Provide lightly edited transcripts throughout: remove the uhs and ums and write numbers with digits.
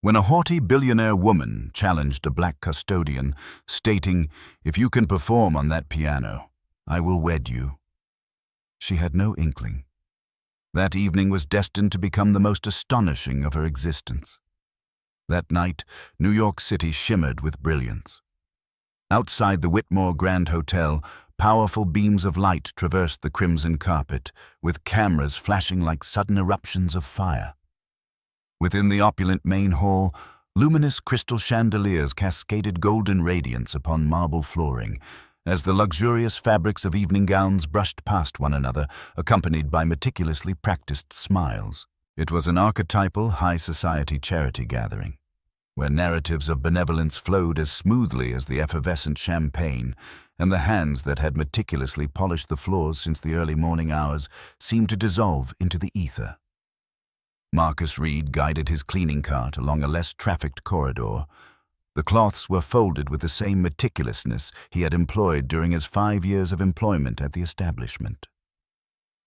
when a haughty billionaire woman challenged a black custodian, stating, "If you can perform on that piano, I will wed you." She had no inkling. That evening was destined to become the most astonishing of her existence. That night, New York City shimmered with brilliance. Outside the Whitmore Grand Hotel, powerful beams of light traversed the crimson carpet, with cameras flashing like sudden eruptions of fire. Within the opulent main hall, luminous crystal chandeliers cascaded golden radiance upon marble flooring, as the luxurious fabrics of evening gowns brushed past one another, accompanied by meticulously practiced smiles. It was an archetypal high society charity gathering, where narratives of benevolence flowed as smoothly as the effervescent champagne, and the hands that had meticulously polished the floors since the early morning hours seemed to dissolve into the ether. Marcus Reed guided his cleaning cart along a less trafficked corridor. The cloths were folded with the same meticulousness he had employed during his 5 years of employment at the establishment.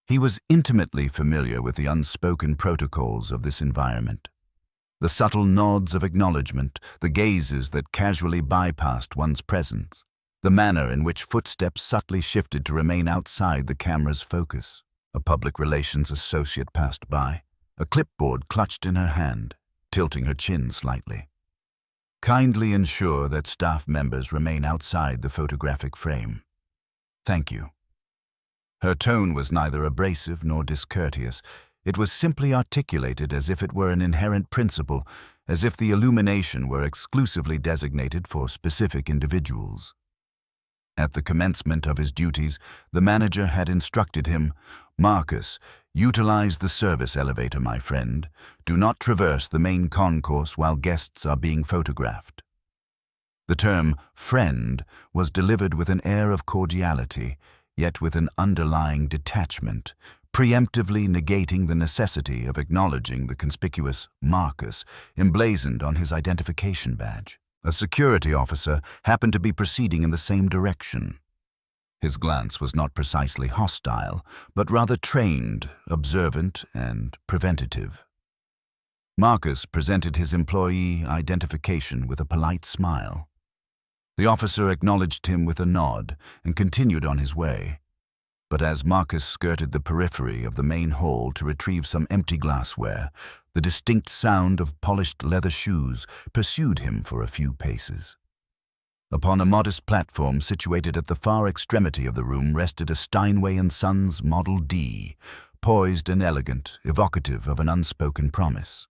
He was intimately familiar with the unspoken protocols of this environment. The subtle nods of acknowledgement, the gazes that casually bypassed one's presence, the manner in which footsteps subtly shifted to remain outside the camera's focus. A public relations associate passed by, a clipboard clutched in her hand, tilting her chin slightly. "Kindly ensure that staff members remain outside the photographic frame. Thank you." Her tone was neither abrasive nor discourteous. It was simply articulated as if it were an inherent principle, as if the illumination were exclusively designated for specific individuals. At the commencement of his duties, the manager had instructed him, "Marcus, utilize the service elevator, my friend. Do not traverse the main concourse while guests are being photographed." The term "friend" was delivered with an air of cordiality, yet with an underlying detachment, preemptively negating the necessity of acknowledging the conspicuous Marcus emblazoned on his identification badge. A security officer happened to be proceeding in the same direction. His glance was not precisely hostile, but rather trained, observant, and preventative. Marcus presented his employee identification with a polite smile. The officer acknowledged him with a nod and continued on his way. But as Marcus skirted the periphery of the main hall to retrieve some empty glassware, the distinct sound of polished leather shoes pursued him for a few paces. Upon a modest platform situated at the far extremity of the room rested a Steinway & Sons Model D, poised and elegant, evocative of an unspoken promise.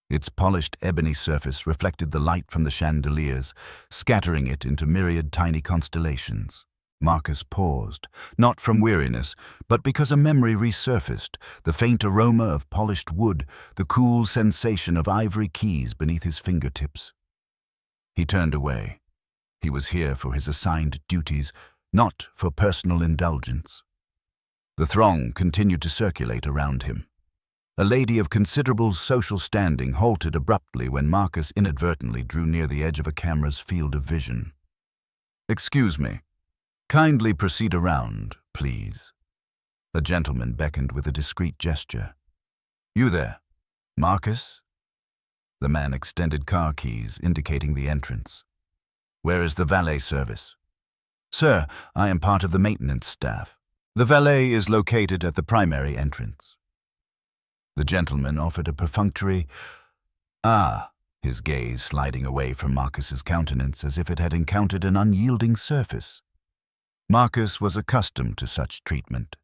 Its polished ebony surface reflected the light from the chandeliers, scattering it into myriad tiny constellations. Marcus paused, not from weariness, but because a memory resurfaced, the faint aroma of polished wood, the cool sensation of ivory keys beneath his fingertips. He turned away. He was here for his assigned duties, not for personal indulgence. The throng continued to circulate around him. A lady of considerable social standing halted abruptly when Marcus inadvertently drew near the edge of a camera's field of vision. "Excuse me. Kindly proceed around, please." A gentleman beckoned with a discreet gesture. "You there, Marcus?" The man extended car keys, indicating the entrance. "Where is the valet service?" "Sir, I am part of the maintenance staff. The valet is located at the primary entrance." The gentleman offered a perfunctory, "Ah," his gaze sliding away from Marcus's countenance as if it had encountered an unyielding surface. Marcus was accustomed to such treatment.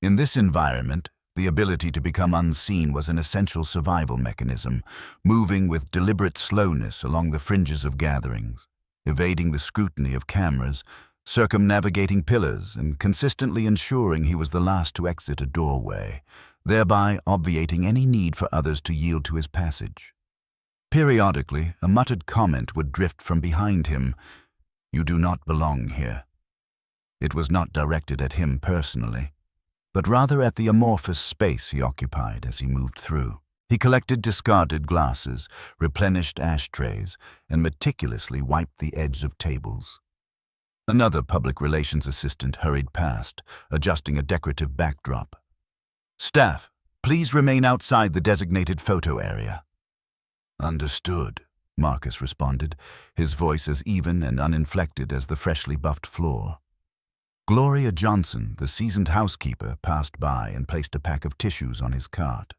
In this environment, the ability to become unseen was an essential survival mechanism, moving with deliberate slowness along the fringes of gatherings, evading the scrutiny of cameras, circumnavigating pillars, and consistently ensuring he was the last to exit a doorway, thereby obviating any need for others to yield to his passage. Periodically, a muttered comment would drift from behind him, "You do not belong here." It was not directed at him personally, but rather at the amorphous space he occupied as he moved through. He collected discarded glasses, replenished ashtrays, and meticulously wiped the edges of tables. Another public relations assistant hurried past, adjusting a decorative backdrop. "Staff, please remain outside the designated photo area." Understood, Marcus responded, his voice as even and uninflected as the freshly buffed floor. Gloria Johnson, the seasoned housekeeper, passed by and placed a pack of tissues on his cart.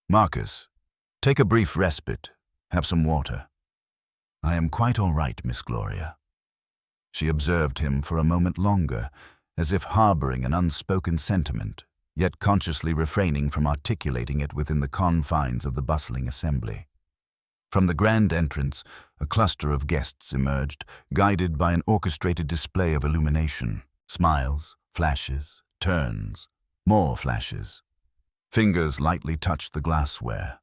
Marcus, take a brief respite. Have some water. I am quite all right, Miss Gloria. She observed him for a moment longer, as if harboring an unspoken sentiment, yet consciously refraining from articulating it within the confines of the bustling assembly. From the grand entrance, a cluster of guests emerged, guided by an orchestrated display of illumination. Smiles, flashes, turns, more flashes. Fingers lightly touched the glassware.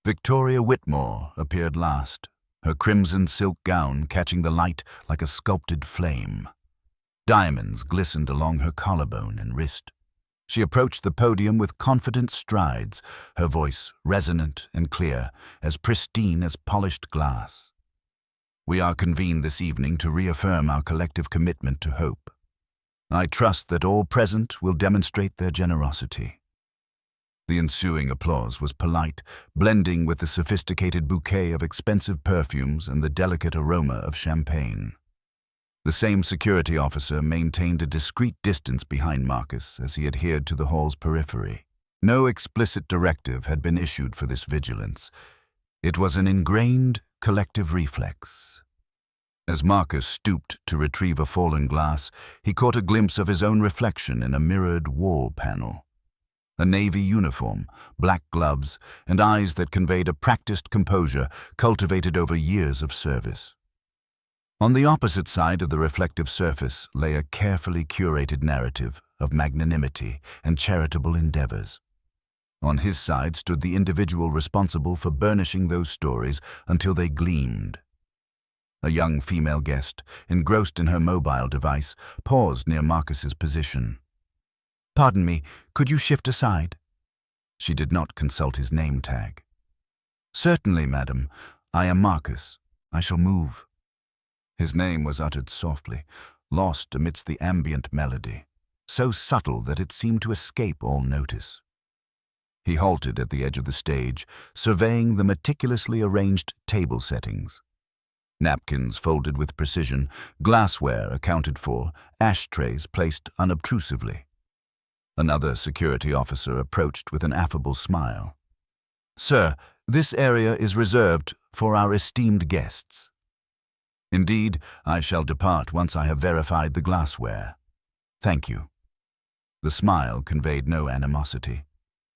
Victoria Whitmore appeared last, her crimson silk gown catching the light like a sculpted flame. Diamonds glistened along her collarbone and wrist. She approached the podium with confident strides, her voice resonant and clear, as pristine as polished glass. We are convened this evening to reaffirm our collective commitment to hope. I trust that all present will demonstrate their generosity. The ensuing applause was polite, blending with the sophisticated bouquet of expensive perfumes and the delicate aroma of champagne. The same security officer maintained a discreet distance behind Marcus as he adhered to the hall's periphery. No explicit directive had been issued for this vigilance. It was an ingrained collective reflex. As Marcus stooped to retrieve a fallen glass, he caught a glimpse of his own reflection in a mirrored wall panel. A navy uniform, black gloves, and eyes that conveyed a practiced composure cultivated over years of service. On the opposite side of the reflective surface lay a carefully curated narrative of magnanimity and charitable endeavors. On his side stood the individual responsible for burnishing those stories until they gleamed. A young female guest, engrossed in her mobile device, paused near Marcus's position. "Pardon me, could you shift aside?" She did not consult his name tag. "Certainly, madam. I am Marcus. I shall move." His name was uttered softly, lost amidst the ambient melody, so subtle that it seemed to escape all notice. He halted at the edge of the stage, surveying the meticulously arranged table settings. Napkins folded with precision, glassware accounted for, ashtrays placed unobtrusively. Another security officer approached with an affable smile. "Sir, this area is reserved for our esteemed guests." "Indeed, I shall depart once I have verified the glassware. Thank you." The smile conveyed no animosity.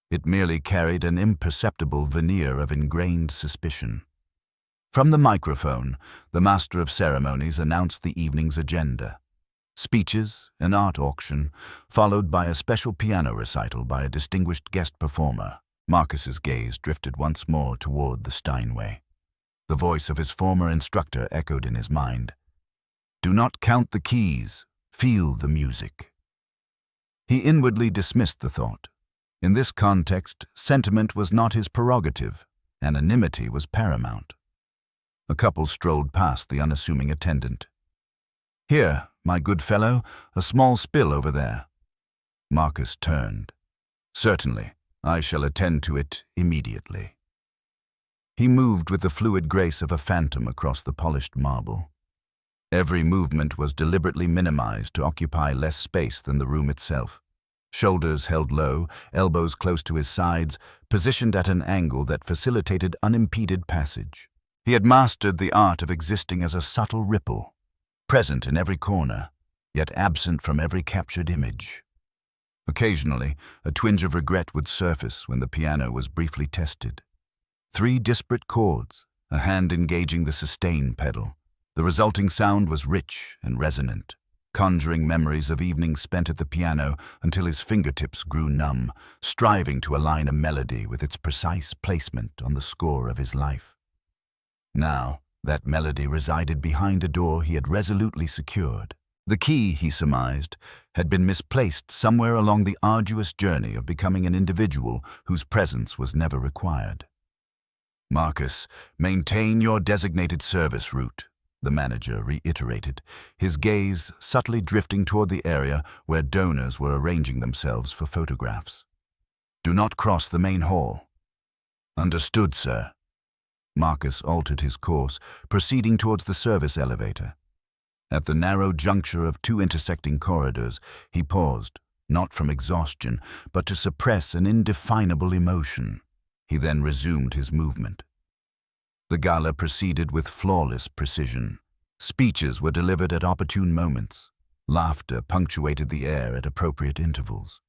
It merely carried an imperceptible veneer of ingrained suspicion. From the microphone, the master of ceremonies announced the evening's agenda. Speeches, an art auction, followed by a special piano recital by a distinguished guest performer. Marcus's gaze drifted once more toward the Steinway. The voice of his former instructor echoed in his mind. "Do not count the keys, feel the music." He inwardly dismissed the thought. In this context, sentiment was not his prerogative. Anonymity was paramount. A couple strolled past the unassuming attendant. "Here, my good fellow, a small spill over there." Marcus turned. "Certainly, I shall attend to it immediately." He moved with the fluid grace of a phantom across the polished marble. Every movement was deliberately minimized to occupy less space than the room itself. Shoulders held low, elbows close to his sides, positioned at an angle that facilitated unimpeded passage. He had mastered the art of existing as a subtle ripple, present in every corner, yet absent from every captured image. Occasionally, a twinge of regret would surface when the piano was briefly tested. 3 disparate chords, a hand engaging the sustain pedal. The resulting sound was rich and resonant, conjuring memories of evenings spent at the piano until his fingertips grew numb, striving to align a melody with its precise placement on the score of his life. Now, that melody resided behind a door he had resolutely secured. The key, he surmised, had been misplaced somewhere along the arduous journey of becoming an individual whose presence was never required. "Marcus, maintain your designated service route," the manager reiterated, his gaze subtly drifting toward the area where donors were arranging themselves for photographs. "Do not cross the main hall." "Understood, sir." Marcus altered his course, proceeding towards the service elevator. At the narrow juncture of two intersecting corridors, he paused, not from exhaustion, but to suppress an indefinable emotion. He then resumed his movement. The gala proceeded with flawless precision. Speeches were delivered at opportune moments. Laughter punctuated the air at appropriate intervals.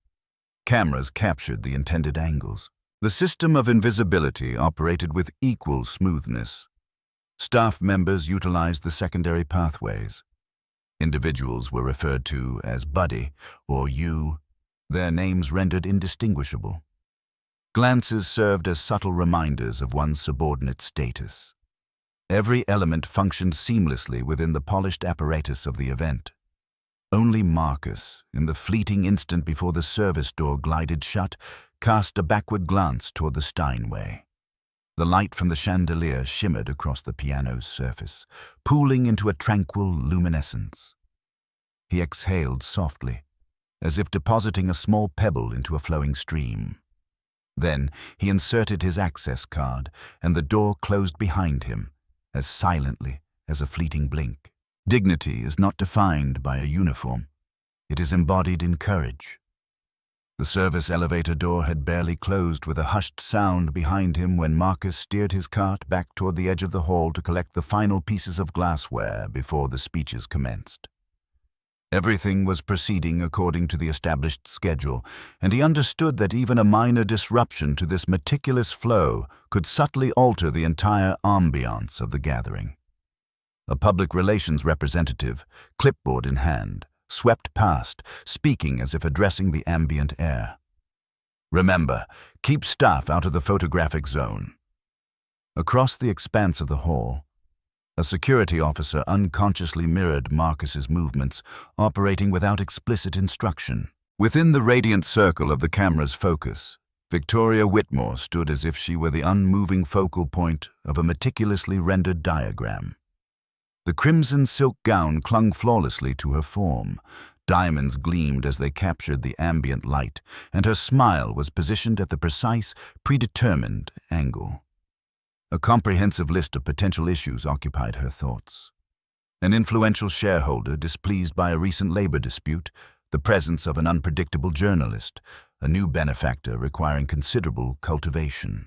Cameras captured the intended angles. The system of invisibility operated with equal smoothness. Staff members utilized the secondary pathways. Individuals were referred to as Buddy or You, their names rendered indistinguishable. Glances served as subtle reminders of one's subordinate status. Every element functioned seamlessly within the polished apparatus of the event. Only Marcus, in the fleeting instant before the service door glided shut, cast a backward glance toward the Steinway. The light from the chandelier shimmered across the piano's surface, pooling into a tranquil luminescence. He exhaled softly, as if depositing a small pebble into a flowing stream. Then he inserted his access card, and the door closed behind him, as silently as a fleeting blink. Dignity is not defined by a uniform. It is embodied in courage. The service elevator door had barely closed with a hushed sound behind him when Marcus steered his cart back toward the edge of the hall to collect the final pieces of glassware before the speeches commenced. Everything was proceeding according to the established schedule, and he understood that even a minor disruption to this meticulous flow could subtly alter the entire ambiance of the gathering. A public relations representative, clipboard in hand, swept past, speaking as if addressing the ambient air. "Remember, keep staff out of the photographic zone." Across the expanse of the hall, a security officer unconsciously mirrored Marcus's movements, operating without explicit instruction. Within the radiant circle of the camera's focus, Victoria Whitmore stood as if she were the unmoving focal point of a meticulously rendered diagram. The crimson silk gown clung flawlessly to her form. Diamonds gleamed as they captured the ambient light, and her smile was positioned at the precise, predetermined angle. A comprehensive list of potential issues occupied her thoughts. An influential shareholder displeased by a recent labor dispute, the presence of an unpredictable journalist, a new benefactor requiring considerable cultivation.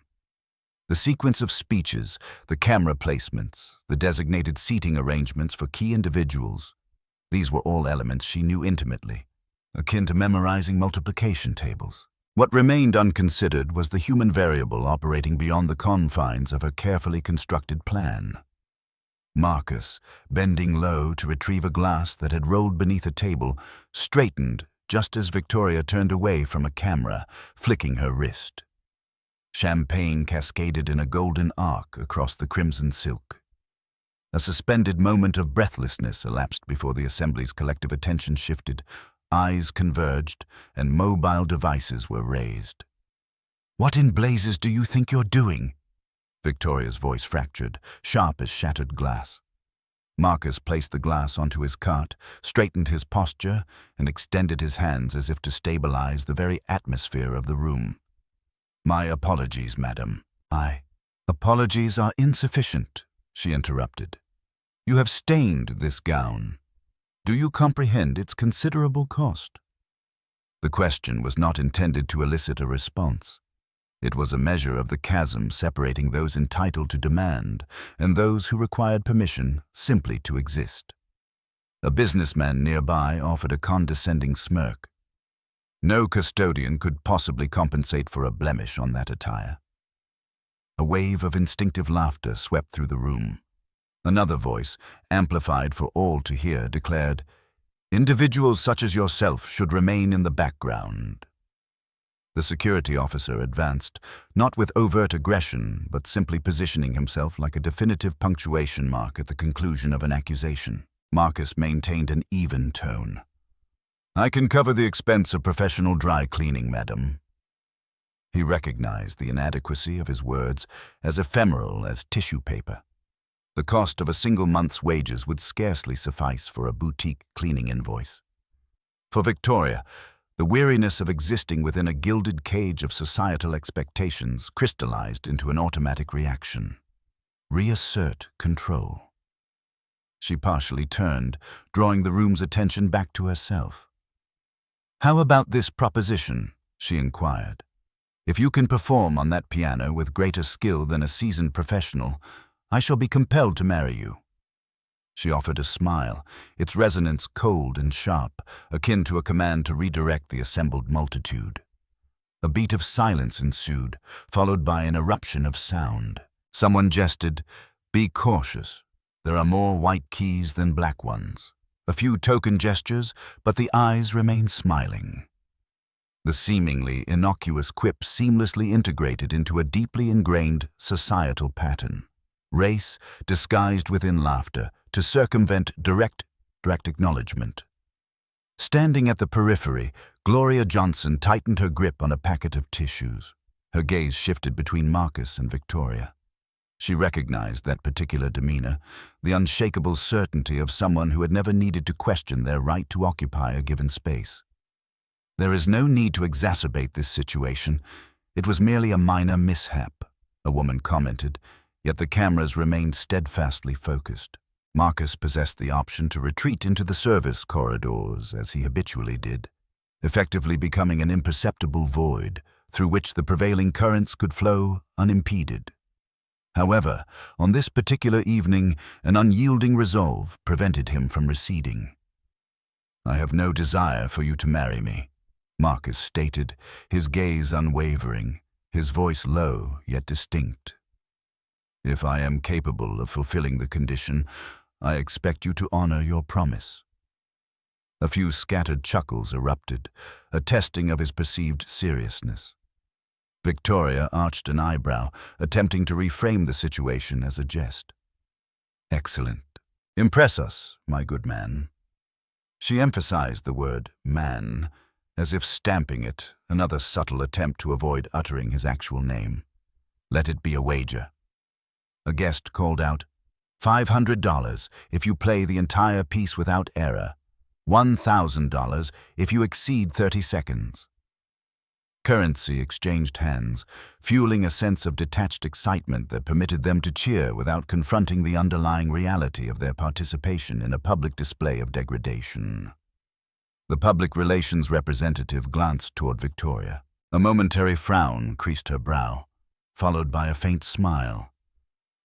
The sequence of speeches, the camera placements, the designated seating arrangements for key individuals, these were all elements she knew intimately, akin to memorizing multiplication tables. What remained unconsidered was the human variable operating beyond the confines of her carefully constructed plan. Marcus, bending low to retrieve a glass that had rolled beneath a table, straightened just as Victoria turned away from a camera, flicking her wrist. Champagne cascaded in a golden arc across the crimson silk. A suspended moment of breathlessness elapsed before the assembly's collective attention shifted, eyes converged, and mobile devices were raised. "What in blazes do you think you're doing?" Victoria's voice fractured, sharp as shattered glass. Marcus placed the glass onto his cart, straightened his posture, and extended his hands as if to stabilize the very atmosphere of the room. "My apologies, madam." "Apologies are insufficient," she interrupted. "You have stained this gown. Do you comprehend its considerable cost?" The question was not intended to elicit a response. It was a measure of the chasm separating those entitled to demand and those who required permission simply to exist. A businessman nearby offered a condescending smirk. No custodian could possibly compensate for a blemish on that attire. A wave of instinctive laughter swept through the room. Another voice, amplified for all to hear, declared, "Individuals such as yourself should remain in the background." The security officer advanced, not with overt aggression, but simply positioning himself like a definitive punctuation mark at the conclusion of an accusation. Marcus maintained an even tone. "I can cover the expense of professional dry cleaning, madam." He recognized the inadequacy of his words, as ephemeral as tissue paper. The cost of a single month's wages would scarcely suffice for a boutique cleaning invoice. For Victoria, the weariness of existing within a gilded cage of societal expectations crystallized into an automatic reaction. reassert control. She partially turned, drawing the room's attention back to herself. "How about this proposition?" she inquired. "If you can perform on that piano with greater skill than a seasoned professional, I shall be compelled to marry you." She offered a smile, its resonance cold and sharp, akin to a command to redirect the assembled multitude. A beat of silence ensued, followed by an eruption of sound. Someone jested, "Be cautious. There are more white keys than black ones." A few token gestures, but the eyes remained smiling. The seemingly innocuous quip seamlessly integrated into a deeply ingrained societal pattern. Race disguised within laughter to circumvent direct acknowledgement. Standing at the periphery, Gloria Johnson tightened her grip on a packet of tissues. Her gaze shifted between Marcus and Victoria. She recognized that particular demeanor, the unshakable certainty of someone who had never needed to question their right to occupy a given space. "There is no need to exacerbate this situation. It was merely a minor mishap," a woman commented, yet the cameras remained steadfastly focused. Marcus possessed the option to retreat into the service corridors, as he habitually did, effectively becoming an imperceptible void through which the prevailing currents could flow unimpeded. However, on this particular evening, an unyielding resolve prevented him from receding. "I have no desire for you to marry me," Marcus stated, his gaze unwavering, his voice low yet distinct. "If I am capable of fulfilling the condition, I expect you to honor your promise." A few scattered chuckles erupted, attesting of his perceived seriousness. Victoria arched an eyebrow, attempting to reframe the situation as a jest. "Excellent. Impress us, my good man." She emphasized the word man, as if stamping it, another subtle attempt to avoid uttering his actual name. "Let it be a wager." A guest called out, $500 if you play the entire piece without error. $1,000 if you exceed 30 seconds. Currency exchanged hands, fueling a sense of detached excitement that permitted them to cheer without confronting the underlying reality of their participation in a public display of degradation. The public relations representative glanced toward Victoria. A momentary frown creased her brow, followed by a faint smile.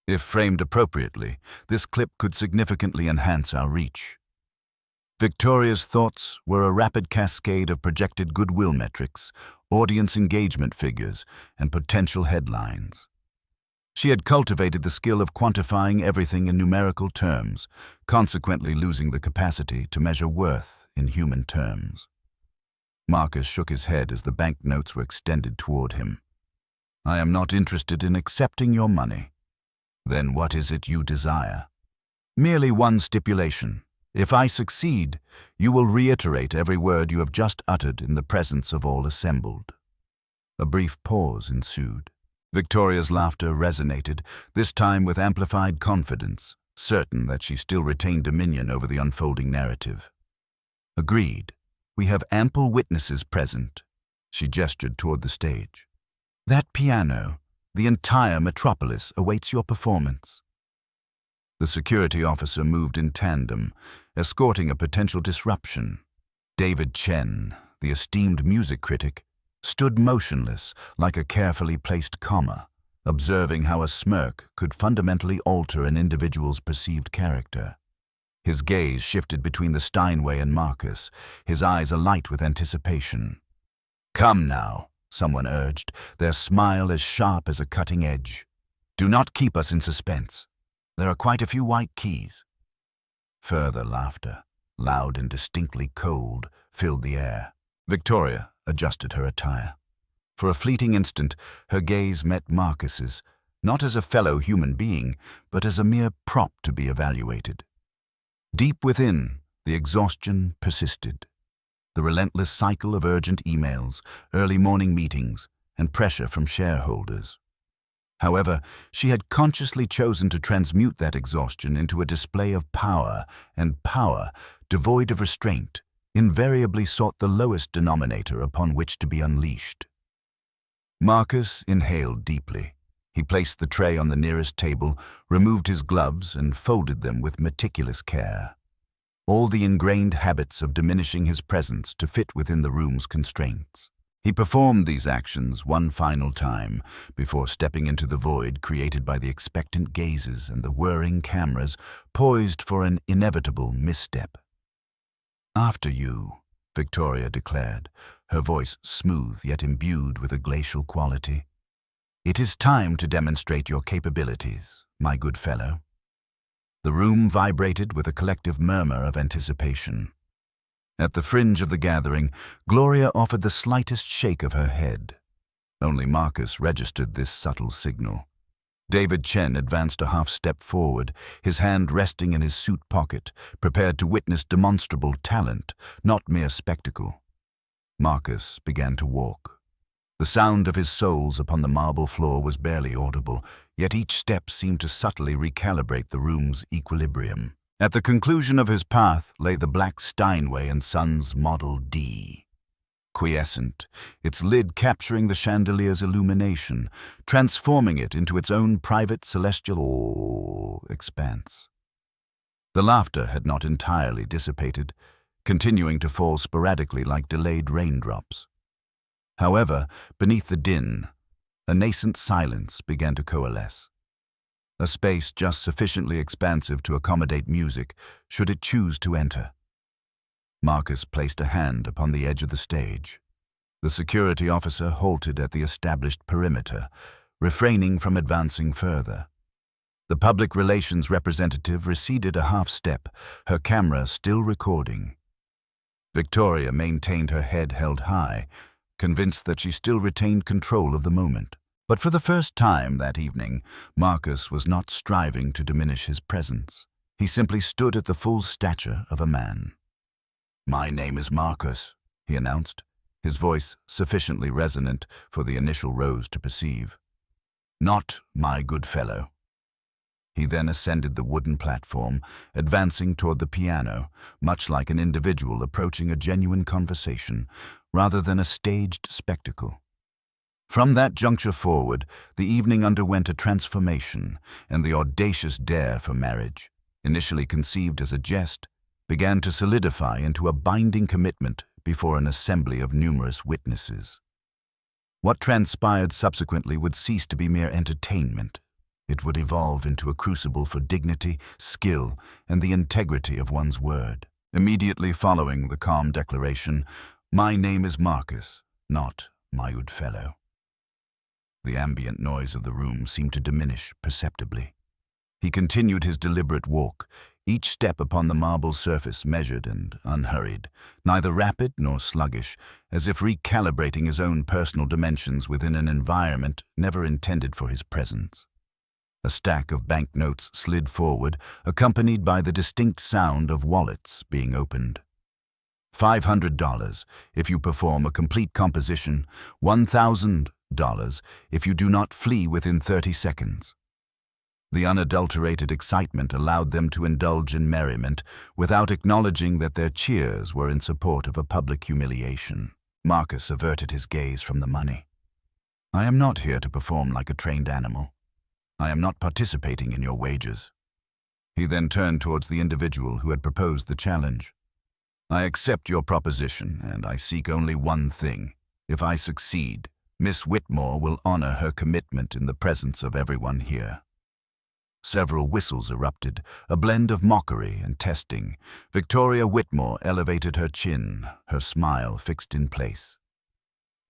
If framed appropriately, this clip could significantly enhance our reach. Victoria's thoughts were a rapid cascade of projected goodwill metrics, audience engagement figures, and potential headlines. She had cultivated the skill of quantifying everything in numerical terms, consequently losing the capacity to measure worth in human terms. Marcus shook his head as the banknotes were extended toward him. "I am not interested in accepting your money." "Then what is it you desire?" "Merely one stipulation. If I succeed, you will reiterate every word you have just uttered in the presence of all assembled." A brief pause ensued. Victoria's laughter resonated, this time with amplified confidence, certain that she still retained dominion over the unfolding narrative. "Agreed. We have ample witnesses present." She gestured toward the stage. "That piano, the entire metropolis awaits your performance." The security officer moved in tandem, escorting a potential disruption. David Chen, the esteemed music critic, stood motionless like a carefully placed comma, observing how a smirk could fundamentally alter an individual's perceived character. His gaze shifted between the Steinway and Marcus, his eyes alight with anticipation. "Come now," someone urged, their smile as sharp as a cutting edge. "Do not keep us in suspense. There are quite a few white keys." Further laughter, loud and distinctly cold, filled the air. Victoria adjusted her attire. For a fleeting instant, her gaze met Marcus's, not as a fellow human being, but as a mere prop to be evaluated. Deep within, the exhaustion persisted. The relentless cycle of urgent emails, early morning meetings, and pressure from shareholders. However, she had consciously chosen to transmute that exhaustion into a display of power, and power, devoid of restraint, invariably sought the lowest denominator upon which to be unleashed. Marcus inhaled deeply, He placed the tray on the nearest table, removed his gloves, and folded them with meticulous care. All the ingrained habits of diminishing his presence to fit within the room's constraints. He performed these actions one final time before stepping into the void created by the expectant gazes and the whirring cameras, poised for an inevitable misstep. "After you," Victoria declared, her voice smooth yet imbued with a glacial quality. "It is time to demonstrate your capabilities, my good fellow." The room vibrated with a collective murmur of anticipation. At the fringe of the gathering, Gloria offered the slightest shake of her head. Only Marcus registered this subtle signal. David Chen advanced a half-step forward, his hand resting in his suit pocket, prepared to witness demonstrable talent, not mere spectacle. Marcus began to walk. The sound of his soles upon the marble floor was barely audible, yet each step seemed to subtly recalibrate the room's equilibrium. At the conclusion of his path lay the black Steinway & Sons Model D. Quiescent, its lid capturing the chandelier's illumination, transforming it into its own private celestial expanse. The laughter had not entirely dissipated, continuing to fall sporadically like delayed raindrops. However, beneath the din, a nascent silence began to coalesce. A space just sufficiently expansive to accommodate music, should it choose to enter. Marcus placed a hand upon the edge of the stage. The security officer halted at the established perimeter, refraining from advancing further. The public relations representative receded a half step, her camera still recording. Victoria maintained her head held high, convinced that she still retained control of the moment. But for the first time that evening, Marcus was not striving to diminish his presence. He simply stood at the full stature of a man. "My name is Marcus," he announced, his voice sufficiently resonant for the initial rows to perceive. "Not my good fellow." He then ascended the wooden platform, advancing toward the piano, much like an individual approaching a genuine conversation, rather than a staged spectacle. From that juncture forward, the evening underwent a transformation, and the audacious dare for marriage, initially conceived as a jest, began to solidify into a binding commitment before an assembly of numerous witnesses. What transpired subsequently would cease to be mere entertainment. It would evolve into a crucible for dignity, skill, and the integrity of one's word. Immediately following the calm declaration, "My name is Marcus, not my good fellow," the ambient noise of the room seemed to diminish perceptibly. He continued his deliberate walk, each step upon the marble surface measured and unhurried, neither rapid nor sluggish, as if recalibrating his own personal dimensions within an environment never intended for his presence. A stack of banknotes slid forward, accompanied by the distinct sound of wallets being opened. $500 if you perform a complete composition, $1,000 if you do not flee within 30 seconds. The unadulterated excitement allowed them to indulge in merriment without acknowledging that their cheers were in support of a public humiliation. Marcus averted his gaze from the money. "I am not here to perform like a trained animal. I am not participating in your wagers." He then turned towards the individual who had proposed the challenge. "I accept your proposition, and I seek only one thing. If I succeed, Miss Whitmore will honor her commitment in the presence of everyone here." Several whistles erupted, a blend of mockery and testing. Victoria Whitmore elevated her chin, her smile fixed in place.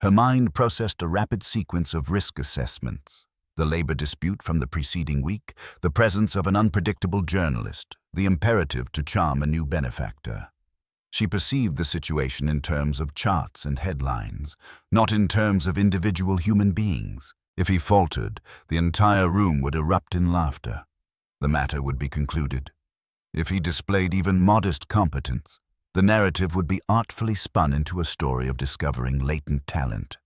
Her mind processed a rapid sequence of risk assessments. The labor dispute from the preceding week, the presence of an unpredictable journalist, the imperative to charm a new benefactor. She perceived the situation in terms of charts and headlines, not in terms of individual human beings. If he faltered, the entire room would erupt in laughter. The matter would be concluded. If he displayed even modest competence, the narrative would be artfully spun into a story of discovering latent talent.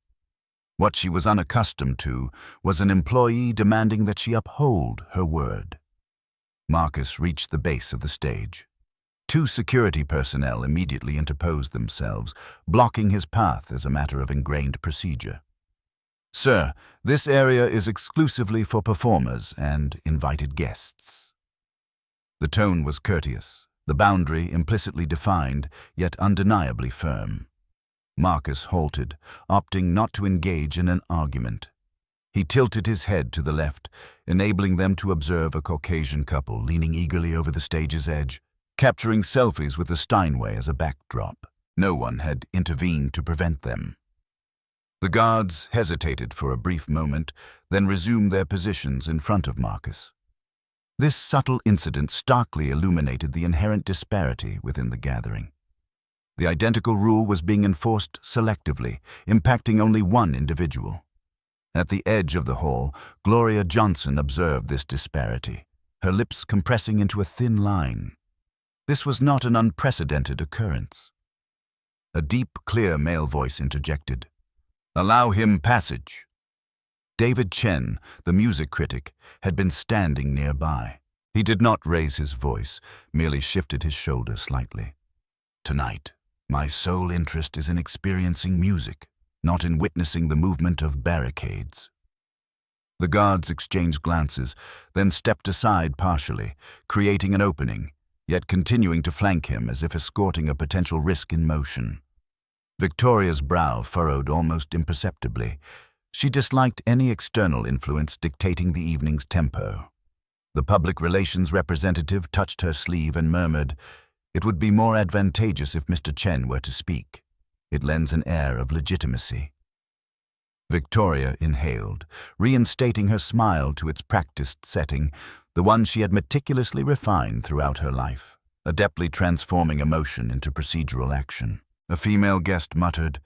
What she was unaccustomed to was an employee demanding that she uphold her word. Marcus reached the base of the stage. Two security personnel immediately interposed themselves, blocking his path as a matter of ingrained procedure. Sir, this area is exclusively for performers and invited guests. The tone was courteous, the boundary implicitly defined, yet undeniably firm. Marcus halted, opting not to engage in an argument. He tilted his head to the left, enabling them to observe a Caucasian couple leaning eagerly over the stage's edge, capturing selfies with the Steinway as a backdrop. No one had intervened to prevent them. The guards hesitated for a brief moment, then resumed their positions in front of Marcus. This subtle incident starkly illuminated the inherent disparity within the gathering. The identical rule was being enforced selectively, impacting only one individual. At the edge of the hall, Gloria Johnson observed this disparity, her lips compressing into a thin line. This was not an unprecedented occurrence. A deep, clear male voice interjected. "Allow him passage." David Chen, the music critic, had been standing nearby. He did not raise his voice, merely shifted his shoulder slightly. "Tonight, my sole interest is in experiencing music, not in witnessing the movement of barricades." The guards exchanged glances, then stepped aside partially, creating an opening, yet continuing to flank him as if escorting a potential risk in motion. Victoria's brow furrowed almost imperceptibly. She disliked any external influence dictating the evening's tempo. The public relations representative touched her sleeve and murmured, "It would be more advantageous if Mr. Chen were to speak. It lends an air of legitimacy." Victoria inhaled, reinstating her smile to its practiced setting, the one she had meticulously refined throughout her life, adeptly transforming emotion into procedural action. A female guest muttered,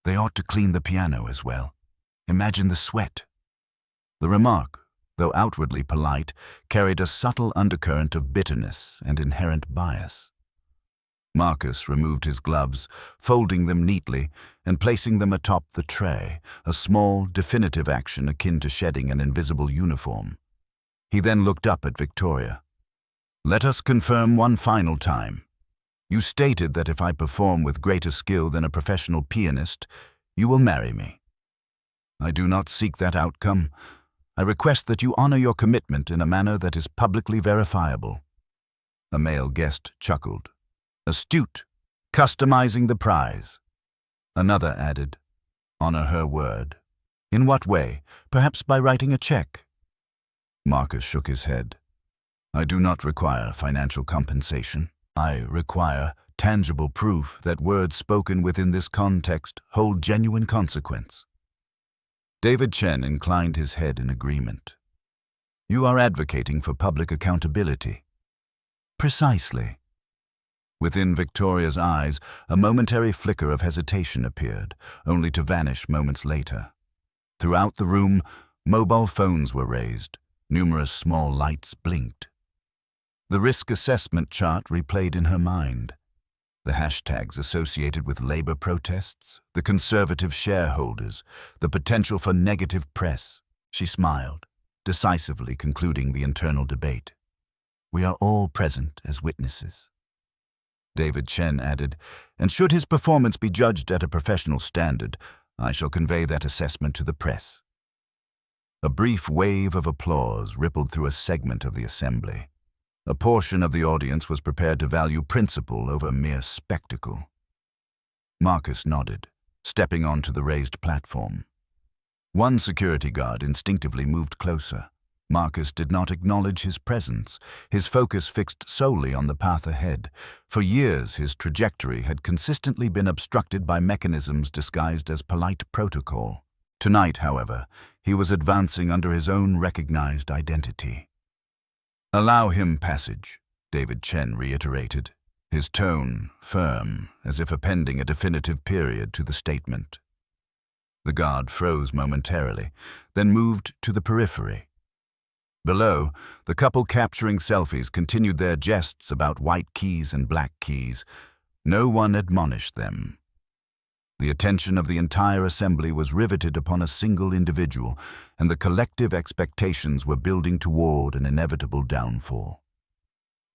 "They ought to clean the piano as well. Imagine the sweat." The remark, though outwardly polite, carried a subtle undercurrent of bitterness and inherent bias. Marcus removed his gloves, folding them neatly and placing them atop the tray, a small, definitive action akin to shedding an invisible uniform. He then looked up at Victoria. "Let us confirm one final time. You stated that if I perform with greater skill than a professional pianist, you will marry me. I do not seek that outcome. I request that you honor your commitment in a manner that is publicly verifiable." A male guest chuckled. "Astute, customizing the prize." Another added, "Honor her word." "In what way? Perhaps by writing a check?" Marcus shook his head. "I do not require financial compensation. I require tangible proof that words spoken within this context hold genuine consequence." David Chen inclined his head in agreement. "You are advocating for public accountability." "Precisely." Within Victoria's eyes, a momentary flicker of hesitation appeared, only to vanish moments later. Throughout the room, mobile phones were raised. Numerous small lights blinked. The risk assessment chart replayed in her mind. The hashtags associated with labor protests, the conservative shareholders, the potential for negative press. She smiled, decisively concluding the internal debate. "We are all present as witnesses." David Chen added, "And should his performance be judged at a professional standard, I shall convey that assessment to the press." A brief wave of applause rippled through a segment of the assembly. A portion of the audience was prepared to value principle over mere spectacle. Marcus nodded, stepping onto the raised platform. One security guard instinctively moved closer. Marcus did not acknowledge his presence, his focus fixed solely on the path ahead. For years, his trajectory had consistently been obstructed by mechanisms disguised as polite protocol. Tonight, however, he was advancing under his own recognized identity. "Allow him passage," David Chen reiterated, his tone firm, as if appending a definitive period to the statement. The guard froze momentarily, then moved to the periphery. Below, the couple capturing selfies continued their jests about white keys and black keys. No one admonished them. The attention of the entire assembly was riveted upon a single individual, and the collective expectations were building toward an inevitable downfall.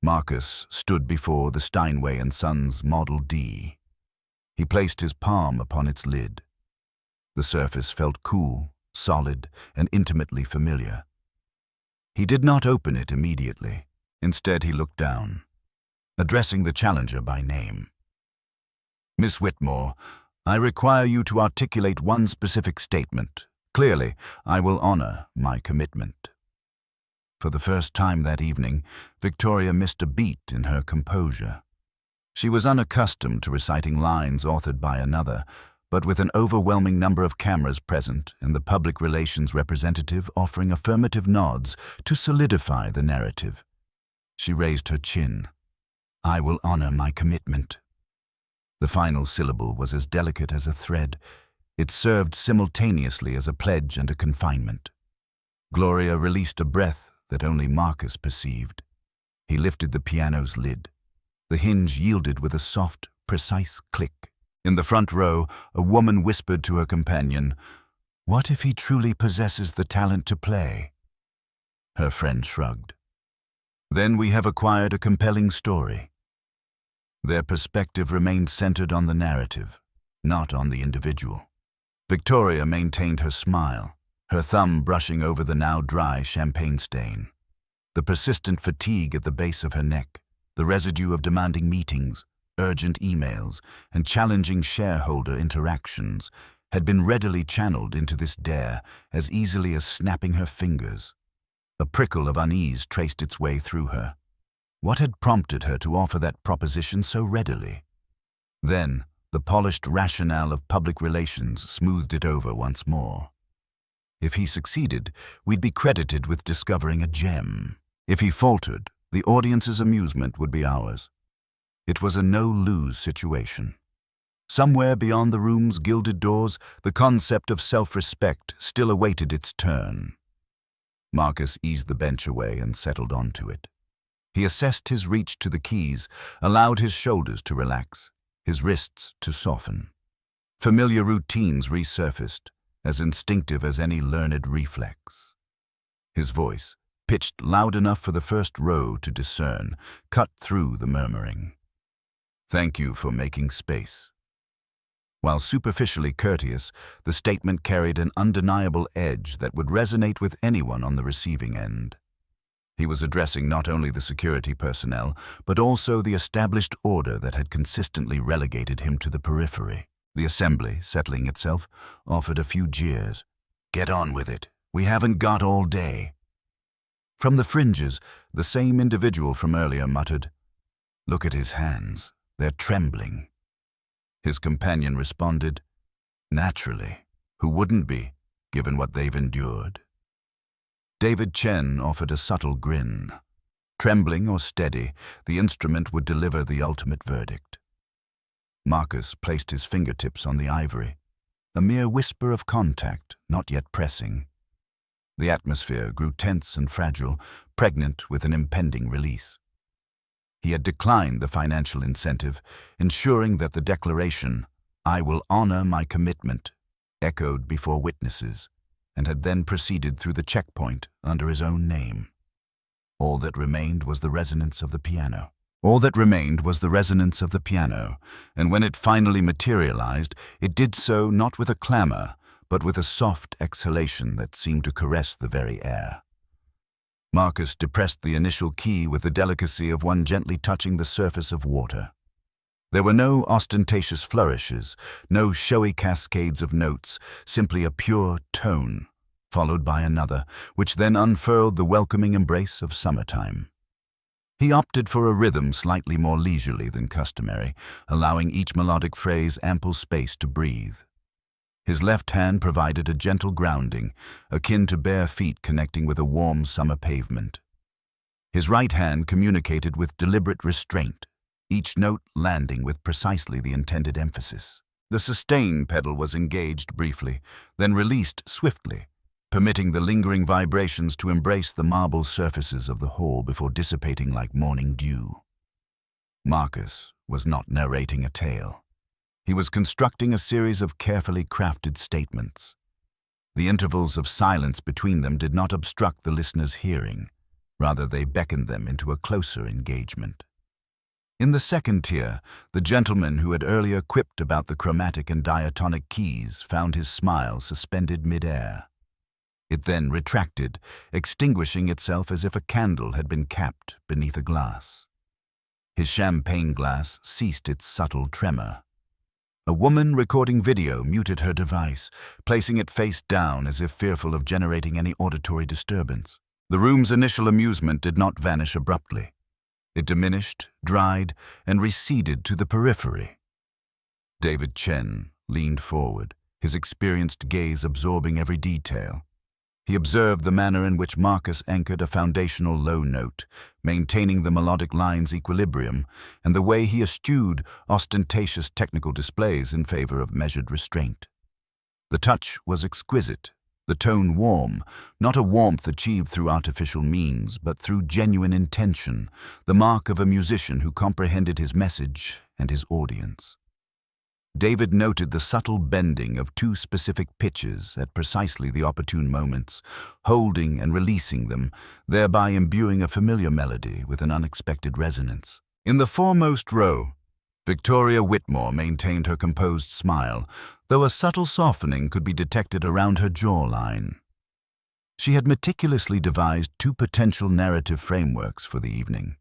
Marcus stood before the Steinway & Sons Model D. He placed his palm upon its lid. The surface felt cool, solid and intimately familiar. He did not open it immediately. Instead, he looked down, addressing the challenger by name. "Miss Whitmore, I require you to articulate one specific statement. Clearly, I will honor my commitment." For the first time that evening, Victoria missed a beat in her composure. She was unaccustomed to reciting lines authored by another, but with an overwhelming number of cameras present and the public relations representative offering affirmative nods to solidify the narrative, she raised her chin. "I will honor my commitment." The final syllable was as delicate as a thread. It served simultaneously as a pledge and a confinement. Gloria released a breath that only Marcus perceived. He lifted the piano's lid. The hinge yielded with a soft, precise click. In the front row, a woman whispered to her companion, "What if he truly possesses the talent to play?" Her friend shrugged. "Then we have acquired a compelling story." Their perspective remained centered on the narrative, not on the individual. Victoria maintained her smile, her thumb brushing over the now dry champagne stain. The persistent fatigue at the base of her neck, the residue of demanding meetings, urgent emails, and challenging shareholder interactions had been readily channeled into this dare as easily as snapping her fingers. A prickle of unease traced its way through her. What had prompted her to offer that proposition so readily? Then, the polished rationale of public relations smoothed it over once more. If he succeeded, we'd be credited with discovering a gem. If he faltered, the audience's amusement would be ours. It was a no-lose situation. Somewhere beyond the room's gilded doors, the concept of self-respect still awaited its turn. Marcus eased the bench away and settled onto it. He assessed his reach to the keys, allowed his shoulders to relax, his wrists to soften. Familiar routines resurfaced, as instinctive as any learned reflex. His voice, pitched loud enough for the first row to discern, cut through the murmuring. "Thank you for making space." While superficially courteous, the statement carried an undeniable edge that would resonate with anyone on the receiving end. He was addressing not only the security personnel, but also the established order that had consistently relegated him to the periphery. The assembly, settling itself, offered a few jeers. "Get on with it. We haven't got all day." From the fringes, the same individual from earlier muttered, "Look at his hands. They're trembling." His companion responded, "Naturally. Who wouldn't be, given what they've endured?" David Chen offered a subtle grin. Trembling or steady, the instrument would deliver the ultimate verdict. Marcus placed his fingertips on the ivory, a mere whisper of contact, not yet pressing. The atmosphere grew tense and fragile, pregnant with an impending release. He had declined the financial incentive, ensuring that the declaration, "I will honor my commitment," echoed before witnesses, and had then proceeded through the checkpoint under his own name. All that remained was the resonance of the piano. And when it finally materialized, it did so not with a clamor, but with a soft exhalation that seemed to caress the very air. Marcus depressed the initial key with the delicacy of one gently touching the surface of water. There were no ostentatious flourishes, no showy cascades of notes, simply a pure tone, followed by another, which then unfurled the welcoming embrace of summertime. He opted for a rhythm slightly more leisurely than customary, allowing each melodic phrase ample space to breathe. His left hand provided a gentle grounding, akin to bare feet connecting with a warm summer pavement. His right hand communicated with deliberate restraint, each note landing with precisely the intended emphasis. The sustain pedal was engaged briefly, then released swiftly, permitting the lingering vibrations to embrace the marble surfaces of the hall before dissipating like morning dew. Marcus was not narrating a tale. He was constructing a series of carefully crafted statements. The intervals of silence between them did not obstruct the listener's hearing. Rather, they beckoned them into a closer engagement. In the second tier, the gentleman who had earlier quipped about the chromatic and diatonic keys found his smile suspended mid-air. It then retracted, extinguishing itself as if a candle had been capped beneath a glass. His champagne glass ceased its subtle tremor. A woman recording video muted her device, placing it face down as if fearful of generating any auditory disturbance. The room's initial amusement did not vanish abruptly. It diminished, dried, and receded to the periphery. David Chen leaned forward, his experienced gaze absorbing every detail. He observed the manner in which Marcus anchored a foundational low note, maintaining the melodic line's equilibrium, and the way he eschewed ostentatious technical displays in favor of measured restraint. The touch was exquisite, the tone warm, not a warmth achieved through artificial means, but through genuine intention, the mark of a musician who comprehended his message and his audience. David noted the subtle bending of two specific pitches at precisely the opportune moments, holding and releasing them, thereby imbuing a familiar melody with an unexpected resonance. In the foremost row, Victoria Whitmore maintained her composed smile, though a subtle softening could be detected around her jawline. She had meticulously devised two potential narrative frameworks for the evening.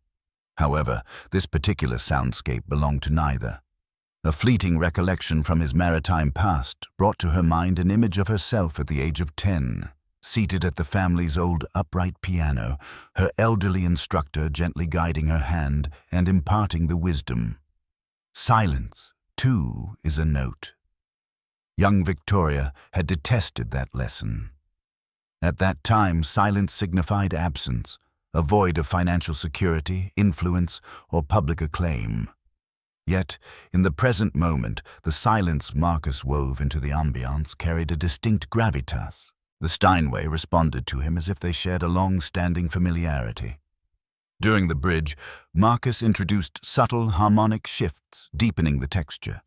However, this particular soundscape belonged to neither. A fleeting recollection from his maritime past brought to her mind an image of herself at the age of 10, seated at the family's old upright piano, her elderly instructor gently guiding her hand and imparting the wisdom. Silence, too, is a note. Young Victoria had detested that lesson. At that time, silence signified absence, a void of financial security, influence, or public acclaim. Yet, in the present moment, the silence Marcus wove into the ambiance carried a distinct gravitas. The Steinway responded to him as if they shared a long-standing familiarity. During the bridge, Marcus introduced subtle harmonic shifts, deepening the texture.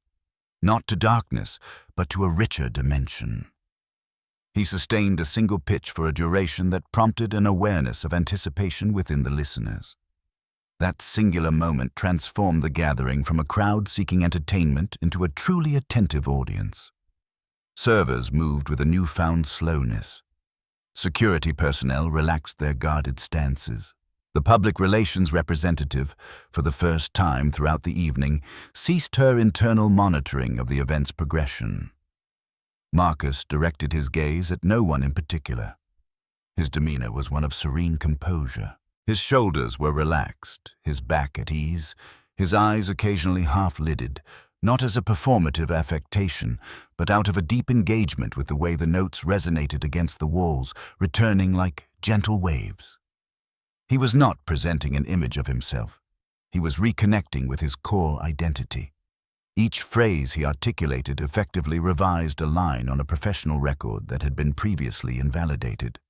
Not to darkness, but to a richer dimension. He sustained a single pitch for a duration that prompted an awareness of anticipation within the listeners. That singular moment transformed the gathering from a crowd seeking entertainment into a truly attentive audience. Servers moved with a newfound slowness. Security personnel relaxed their guarded stances. The public relations representative, for the first time throughout the evening, ceased her internal monitoring of the event's progression. Marcus directed his gaze at no one in particular. His demeanor was one of serene composure. His shoulders were relaxed, his back at ease, his eyes occasionally half-lidded, not as a performative affectation, but out of a deep engagement with the way the notes resonated against the walls, returning like gentle waves. He was not presenting an image of himself. He was reconnecting with his core identity. Each phrase he articulated effectively revised a line on a professional record that had been previously invalidated.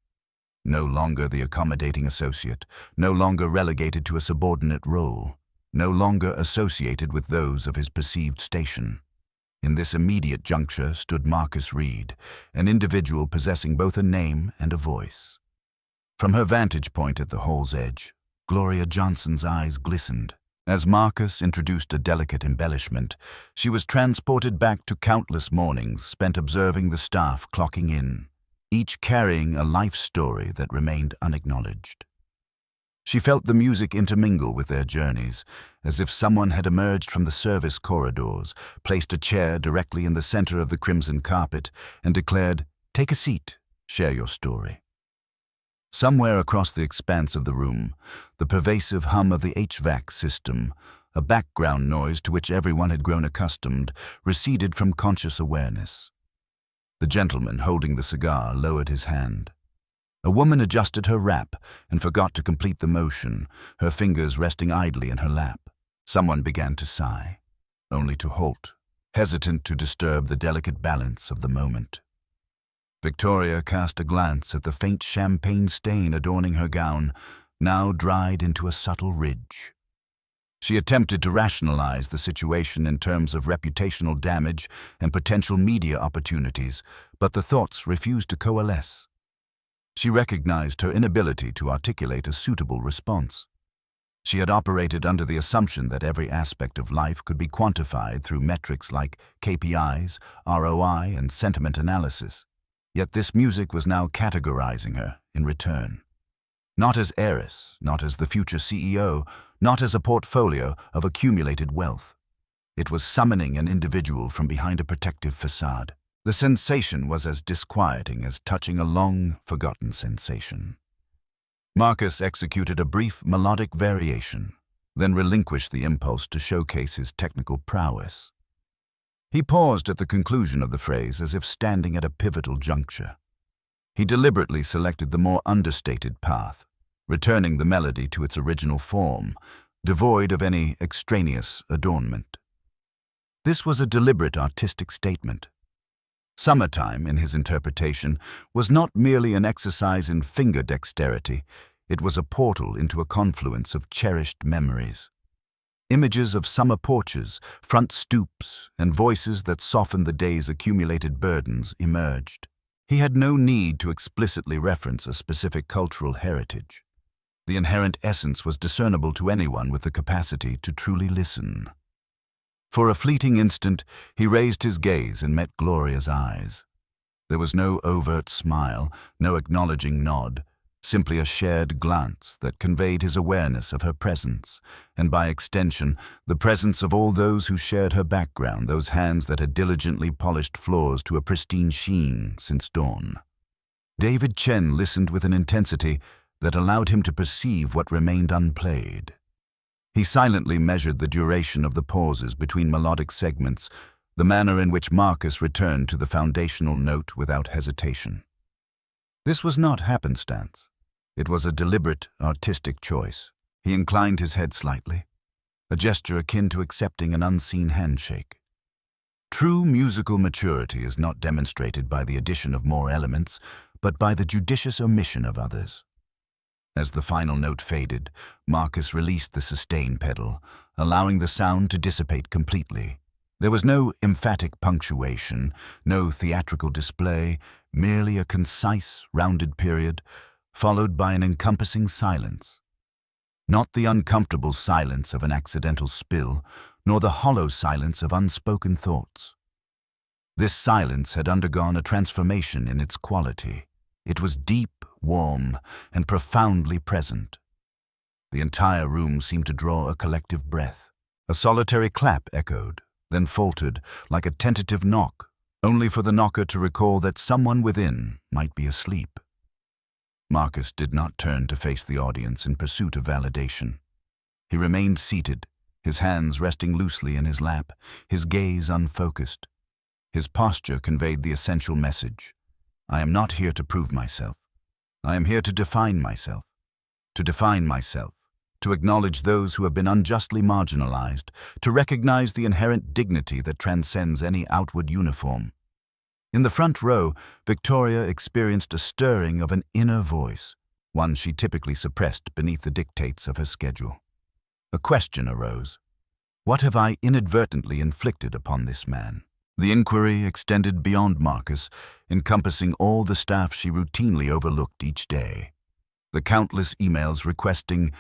No longer the accommodating associate, no longer relegated to a subordinate role, no longer associated with those of his perceived station. In this immediate juncture stood Marcus Reed, an individual possessing both a name and a voice. From her vantage point at the hall's edge, Gloria Johnson's eyes glistened. As Marcus introduced a delicate embellishment, she was transported back to countless mornings spent observing the staff clocking in, each carrying a life story that remained unacknowledged. She felt the music intermingle with their journeys, as if someone had emerged from the service corridors, placed a chair directly in the center of the crimson carpet, and declared, "Take a seat, share your story." Somewhere across the expanse of the room, the pervasive hum of the HVAC system, a background noise to which everyone had grown accustomed, receded from conscious awareness. The gentleman holding the cigar lowered his hand. A woman adjusted her wrap and forgot to complete the motion, her fingers resting idly in her lap. Someone began to sigh, only to halt, hesitant to disturb the delicate balance of the moment. Victoria cast a glance at the faint champagne stain adorning her gown, now dried into a subtle ridge. She attempted to rationalize the situation in terms of reputational damage and potential media opportunities, but the thoughts refused to coalesce. She recognized her inability to articulate a suitable response. She had operated under the assumption that every aspect of life could be quantified through metrics like KPIs, ROI, and sentiment analysis. Yet this music was now categorizing her in return. Not as heiress, not as the future CEO, not as a portfolio of accumulated wealth. It was summoning an individual from behind a protective facade. The sensation was as disquieting as touching a long, forgotten sensation. Marcus executed a brief melodic variation, then relinquished the impulse to showcase his technical prowess. He paused at the conclusion of the phrase as if standing at a pivotal juncture. He deliberately selected the more understated path, returning the melody to its original form, devoid of any extraneous adornment. This was a deliberate artistic statement. Summertime, in his interpretation, was not merely an exercise in finger dexterity, it was a portal into a confluence of cherished memories. Images of summer porches, front stoops, and voices that softened the day's accumulated burdens emerged. He had no need to explicitly reference a specific cultural heritage. The inherent essence was discernible to anyone with the capacity to truly listen. For a fleeting instant, he raised his gaze and met Gloria's eyes. There was no overt smile, no acknowledging nod, simply a shared glance that conveyed his awareness of her presence, and by extension, the presence of all those who shared her background, those hands that had diligently polished floors to a pristine sheen since dawn. David Chen listened with an intensity that allowed him to perceive what remained unplayed. He silently measured the duration of the pauses between melodic segments, the manner in which Marcus returned to the foundational note without hesitation. This was not happenstance. It was a deliberate, artistic choice. He inclined his head slightly, a gesture akin to accepting an unseen handshake. True musical maturity is not demonstrated by the addition of more elements, but by the judicious omission of others. As the final note faded, Marcus released the sustain pedal, allowing the sound to dissipate completely. There was no emphatic punctuation, no theatrical display, merely a concise, rounded period, followed by an encompassing silence. Not the uncomfortable silence of an accidental spill, nor the hollow silence of unspoken thoughts. This silence had undergone a transformation in its quality. It was deep, warm, and profoundly present. The entire room seemed to draw a collective breath. A solitary clap echoed, then faltered like a tentative knock, only for the knocker to recall that someone within might be asleep. Marcus did not turn to face the audience in pursuit of validation. He remained seated, his hands resting loosely in his lap, his gaze unfocused. His posture conveyed the essential message. I am not here to prove myself. I am here to define myself. To define myself, to acknowledge those who have been unjustly marginalized, to recognize the inherent dignity that transcends any outward uniform. In the front row, Victoria experienced a stirring of an inner voice, one she typically suppressed beneath the dictates of her schedule. A question arose. What have I inadvertently inflicted upon this man? The inquiry extended beyond Marcus, encompassing all the staff she routinely overlooked each day. The countless emails requesting,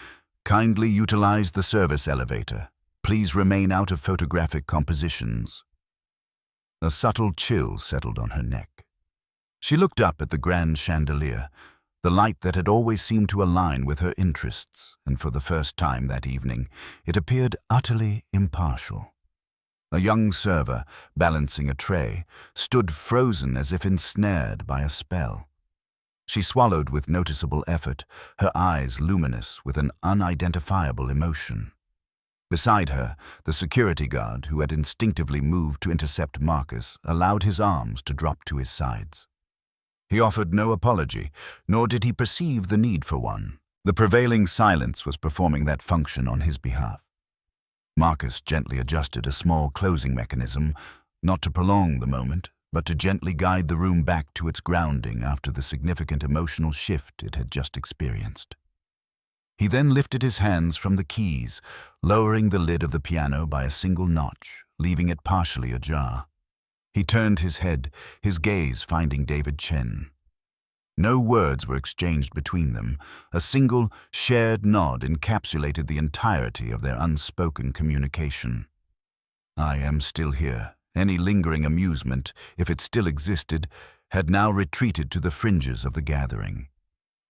kindly utilize the service elevator, please remain out of photographic compositions. A subtle chill settled on her neck. She looked up at the grand chandelier, the light that had always seemed to align with her interests, and for the first time that evening, it appeared utterly impartial. A young server, balancing a tray, stood frozen as if ensnared by a spell. She swallowed with noticeable effort, her eyes luminous with an unidentifiable emotion. Beside her, the security guard, who had instinctively moved to intercept Marcus, allowed his arms to drop to his sides. He offered no apology, nor did he perceive the need for one. The prevailing silence was performing that function on his behalf. Marcus gently adjusted a small closing mechanism, not to prolong the moment, but to gently guide the room back to its grounding after the significant emotional shift it had just experienced. He then lifted his hands from the keys, lowering the lid of the piano by a single notch, leaving it partially ajar. He turned his head, his gaze finding David Chen. No words were exchanged between them. A single, shared nod encapsulated the entirety of their unspoken communication. I am still here. Any lingering amusement, if it still existed, had now retreated to the fringes of the gathering.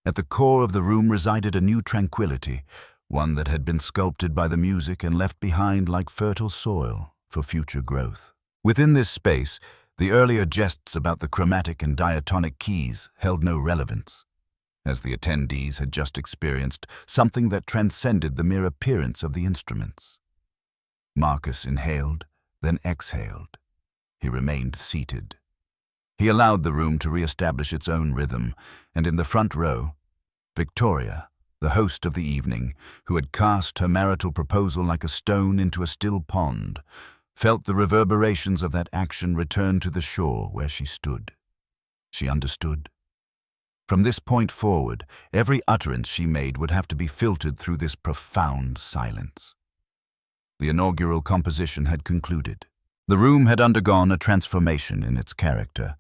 At the core of the room resided a new tranquility, one that had been sculpted by the music and left behind like fertile soil for future growth. Within this space, the earlier jests about the chromatic and diatonic keys held no relevance, as the attendees had just experienced something that transcended the mere appearance of the instruments. Marcus inhaled, then exhaled. He remained seated. He allowed the room to re-establish its own rhythm, and in the front row, Victoria, the host of the evening, who had cast her marital proposal like a stone into a still pond, felt the reverberations of that action return to the shore where she stood. She understood. From this point forward, every utterance she made would have to be filtered through this profound silence. The inaugural composition had concluded. The room had undergone a transformation in its character,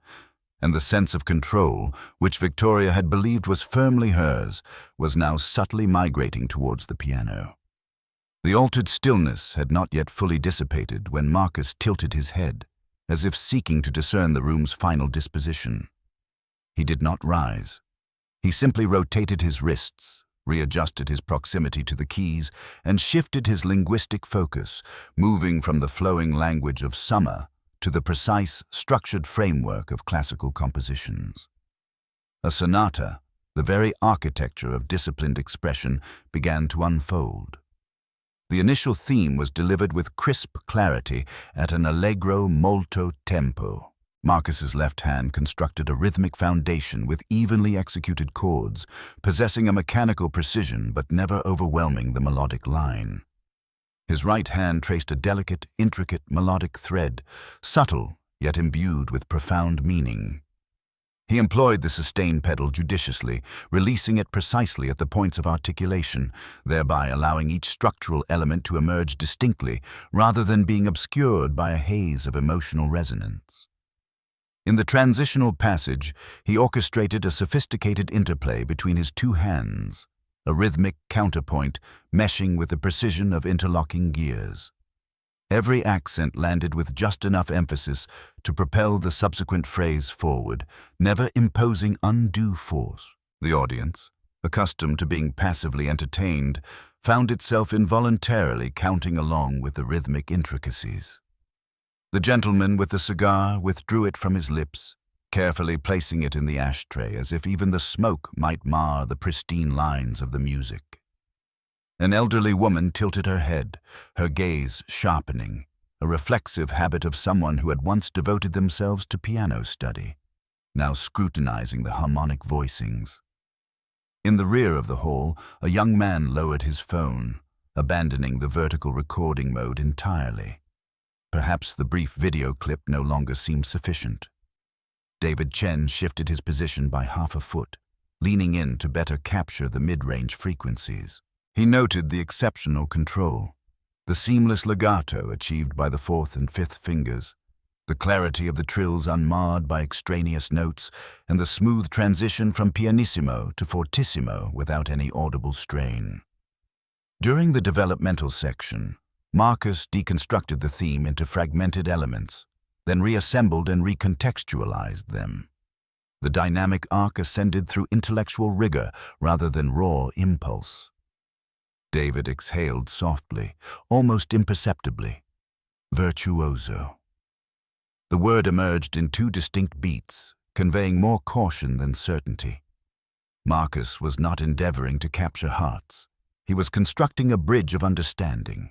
and the sense of control, which Victoria had believed was firmly hers, was now subtly migrating towards the piano. The altered stillness had not yet fully dissipated when Marcus tilted his head, as if seeking to discern the room's final disposition. He did not rise. He simply rotated his wrists, readjusted his proximity to the keys, and shifted his linguistic focus, moving from the flowing language of summer to the precise, structured framework of classical compositions. A sonata, the very architecture of disciplined expression, began to unfold. The initial theme was delivered with crisp clarity at an allegro molto tempo. Marcus's left hand constructed a rhythmic foundation with evenly executed chords, possessing a mechanical precision but never overwhelming the melodic line. His right hand traced a delicate, intricate melodic thread, subtle yet imbued with profound meaning. He employed the sustain pedal judiciously, releasing it precisely at the points of articulation, thereby allowing each structural element to emerge distinctly rather than being obscured by a haze of emotional resonance. In the transitional passage, he orchestrated a sophisticated interplay between his two hands, a rhythmic counterpoint meshing with the precision of interlocking gears. Every accent landed with just enough emphasis to propel the subsequent phrase forward, never imposing undue force. The audience, accustomed to being passively entertained, found itself involuntarily counting along with the rhythmic intricacies. The gentleman with the cigar withdrew it from his lips, carefully placing it in the ashtray as if even the smoke might mar the pristine lines of the music. An elderly woman tilted her head, her gaze sharpening, a reflexive habit of someone who had once devoted themselves to piano study, now scrutinizing the harmonic voicings. In the rear of the hall, a young man lowered his phone, abandoning the vertical recording mode entirely. Perhaps the brief video clip no longer seemed sufficient. David Chen shifted his position by half a foot, leaning in to better capture the mid-range frequencies. He noted the exceptional control, the seamless legato achieved by the fourth and fifth fingers, the clarity of the trills unmarred by extraneous notes, and the smooth transition from pianissimo to fortissimo without any audible strain. During the developmental section, Marcus deconstructed the theme into fragmented elements, then reassembled and recontextualized them. The dynamic arc ascended through intellectual rigor rather than raw impulse. David exhaled softly, almost imperceptibly. Virtuoso. The word emerged in two distinct beats, conveying more caution than certainty. Marcus was not endeavoring to capture hearts. He was constructing a bridge of understanding.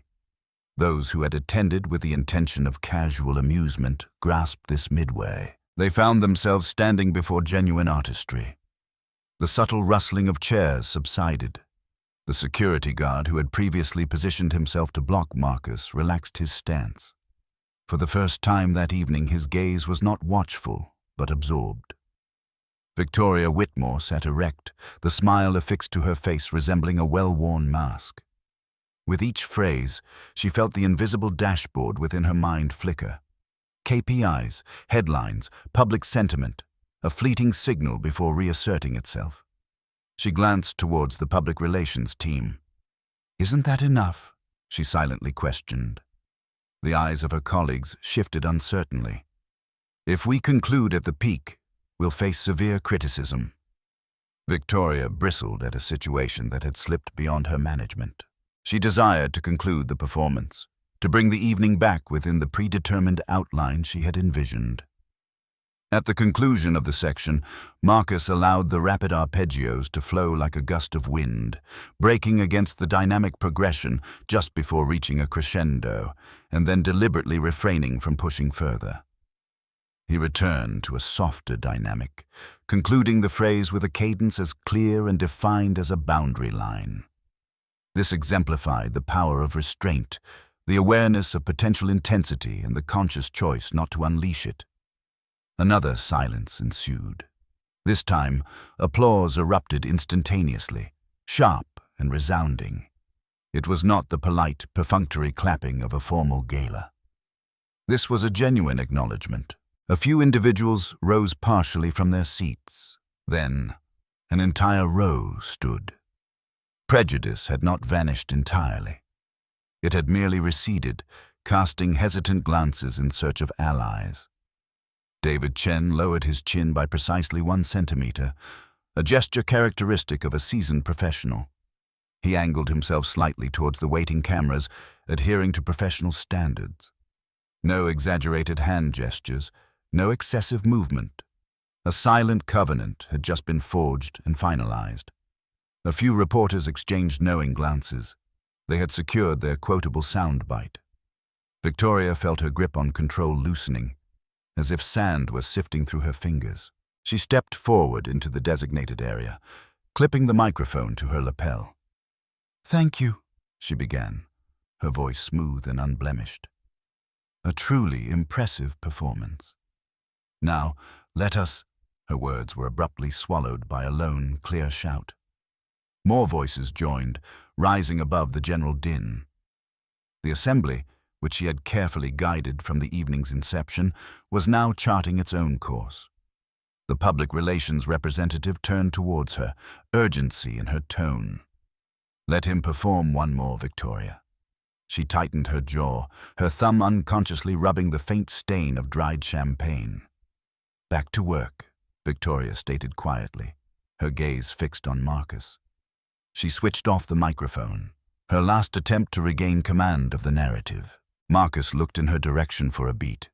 Those who had attended with the intention of casual amusement grasped this midway. They found themselves standing before genuine artistry. The subtle rustling of chairs subsided. The security guard who had previously positioned himself to block Marcus relaxed his stance. For the first time that evening, his gaze was not watchful, but absorbed. Victoria Whitmore sat erect, the smile affixed to her face resembling a well-worn mask. With each phrase, she felt the invisible dashboard within her mind flicker. KPIs, headlines, public sentiment, a fleeting signal before reasserting itself. She glanced towards the public relations team. "Isn't that enough?" she silently questioned. The eyes of her colleagues shifted uncertainly. "If we conclude at the peak, will face severe criticism. Victoria bristled at a situation that had slipped beyond her management. She desired to conclude the performance, to bring the evening back within the predetermined outline she had envisioned. At the conclusion of the section, Marcus allowed the rapid arpeggios to flow like a gust of wind, breaking against the dynamic progression just before reaching a crescendo, and then deliberately refraining from pushing further. He returned to a softer dynamic, concluding the phrase with a cadence as clear and defined as a boundary line. This exemplified the power of restraint, the awareness of potential intensity, and the conscious choice not to unleash it. Another silence ensued. This time, applause erupted instantaneously, sharp and resounding. It was not the polite, perfunctory clapping of a formal gala. This was a genuine acknowledgement. A few individuals rose partially from their seats. Then, an entire row stood. Prejudice had not vanished entirely. It had merely receded, casting hesitant glances in search of allies. David Chen lowered his chin by precisely 1 centimeter, a gesture characteristic of a seasoned professional. He angled himself slightly towards the waiting cameras, adhering to professional standards. No exaggerated hand gestures, no excessive movement. A silent covenant had just been forged and finalized. A few reporters exchanged knowing glances. They had secured their quotable soundbite. Victoria felt her grip on control loosening, as if sand was sifting through her fingers. She stepped forward into the designated area, clipping the microphone to her lapel. "Thank you," she began, her voice smooth and unblemished. "A truly impressive performance. Now, let us—" Her words were abruptly swallowed by a lone, clear shout. More voices joined, rising above the general din. The assembly, which she had carefully guided from the evening's inception, was now charting its own course. The public relations representative turned towards her, urgency in her tone. "Let him perform one more, Victoria." She tightened her jaw, her thumb unconsciously rubbing the faint stain of dried champagne. "Back to work," Victoria stated quietly, her gaze fixed on Marcus. She switched off the microphone, her last attempt to regain command of the narrative. Marcus looked in her direction for a beat.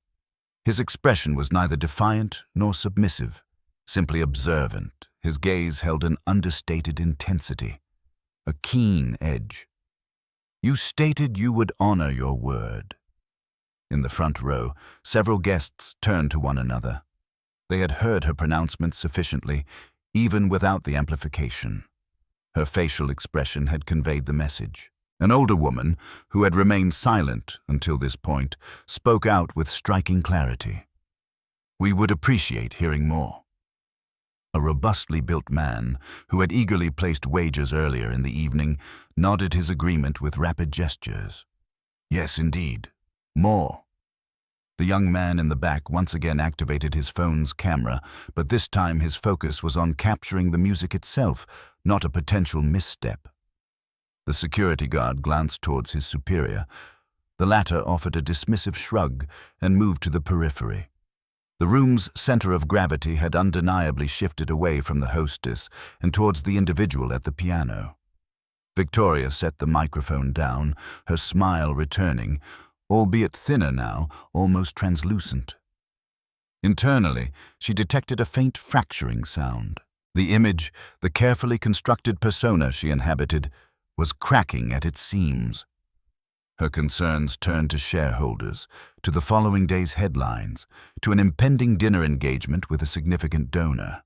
His expression was neither defiant nor submissive, simply observant. His gaze held an understated intensity, a keen edge. "You stated you would honor your word." In the front row, several guests turned to one another. They had heard her pronouncement sufficiently, even without the amplification. Her facial expression had conveyed the message. An older woman, who had remained silent until this point, spoke out with striking clarity. "We would appreciate hearing more." A robustly built man, who had eagerly placed wagers earlier in the evening, nodded his agreement with rapid gestures. "Yes, indeed. More." The young man in the back once again activated his phone's camera, but this time his focus was on capturing the music itself, not a potential misstep. The security guard glanced towards his superior. The latter offered a dismissive shrug and moved to the periphery. The room's center of gravity had undeniably shifted away from the hostess and towards the individual at the piano. Victoria set the microphone down, her smile returning, albeit thinner now, almost translucent. Internally, she detected a faint fracturing sound. The image, the carefully constructed persona she inhabited, was cracking at its seams. Her concerns turned to shareholders, to the following day's headlines, to an impending dinner engagement with a significant donor.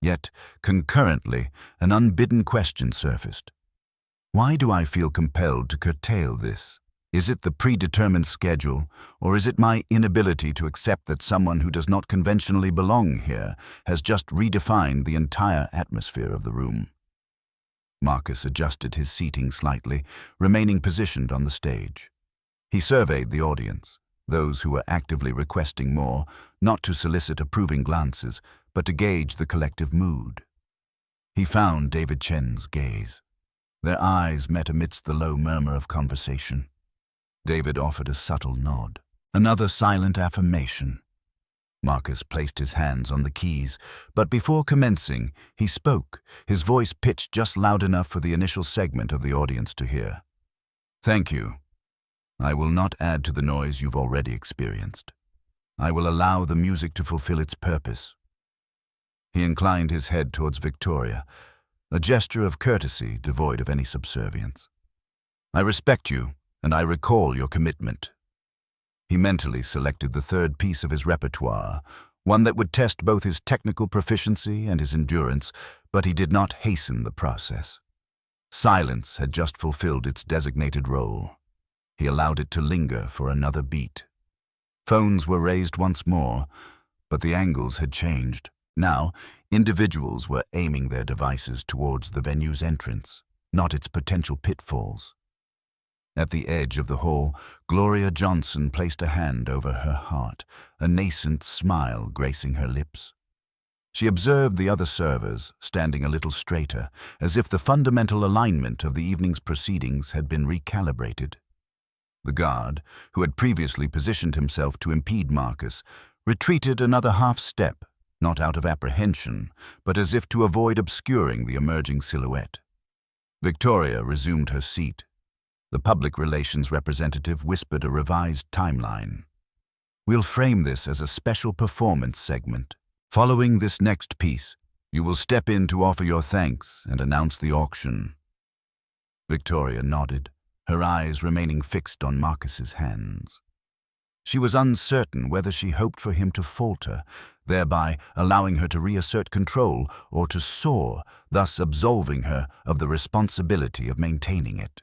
Yet, concurrently, an unbidden question surfaced. Why do I feel compelled to curtail this? Is it the predetermined schedule, or is it my inability to accept that someone who does not conventionally belong here has just redefined the entire atmosphere of the room? Marcus adjusted his seating slightly, remaining positioned on the stage. He surveyed the audience, those who were actively requesting more, not to solicit approving glances, but to gauge the collective mood. He found David Chen's gaze. Their eyes met amidst the low murmur of conversation. David offered a subtle nod, another silent affirmation. Marcus placed his hands on the keys, but before commencing, he spoke, his voice pitched just loud enough for the initial segment of the audience to hear. "Thank you. I will not add to the noise you've already experienced. I will allow the music to fulfill its purpose." He inclined his head towards Victoria, a gesture of courtesy devoid of any subservience. "I respect you, and I recall your commitment." He mentally selected the third piece of his repertoire, one that would test both his technical proficiency and his endurance, but he did not hasten the process. Silence had just fulfilled its designated role. He allowed it to linger for another beat. Phones were raised once more, but the angles had changed. Now, individuals were aiming their devices towards the venue's entrance, not its potential pitfalls. At the edge of the hall, Gloria Johnson placed a hand over her heart, a nascent smile gracing her lips. She observed the other servers, standing a little straighter, as if the fundamental alignment of the evening's proceedings had been recalibrated. The guard, who had previously positioned himself to impede Marcus, retreated another half-step, not out of apprehension, but as if to avoid obscuring the emerging silhouette. Victoria resumed her seat. The public relations representative whispered a revised timeline. "We'll frame this as a special performance segment. Following this next piece, you will step in to offer your thanks and announce the auction." Victoria nodded, her eyes remaining fixed on Marcus's hands. She was uncertain whether she hoped for him to falter, thereby allowing her to reassert control, or to soar, thus absolving her of the responsibility of maintaining it.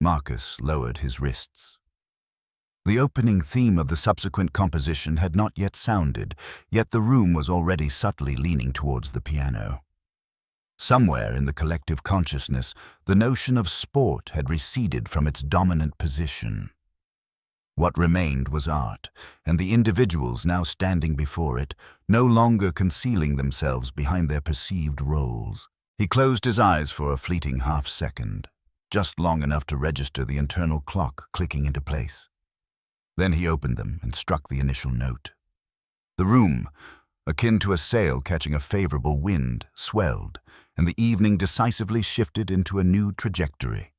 Marcus lowered his wrists. The opening theme of the subsequent composition had not yet sounded, yet the room was already subtly leaning towards the piano. Somewhere in the collective consciousness, the notion of sport had receded from its dominant position. What remained was art, and the individuals now standing before it, no longer concealing themselves behind their perceived roles. He closed his eyes for a fleeting half-second, just long enough to register the internal clock clicking into place. Then he opened them and struck the initial note. The room, akin to a sail catching a favorable wind, swelled, and the evening decisively shifted into a new trajectory.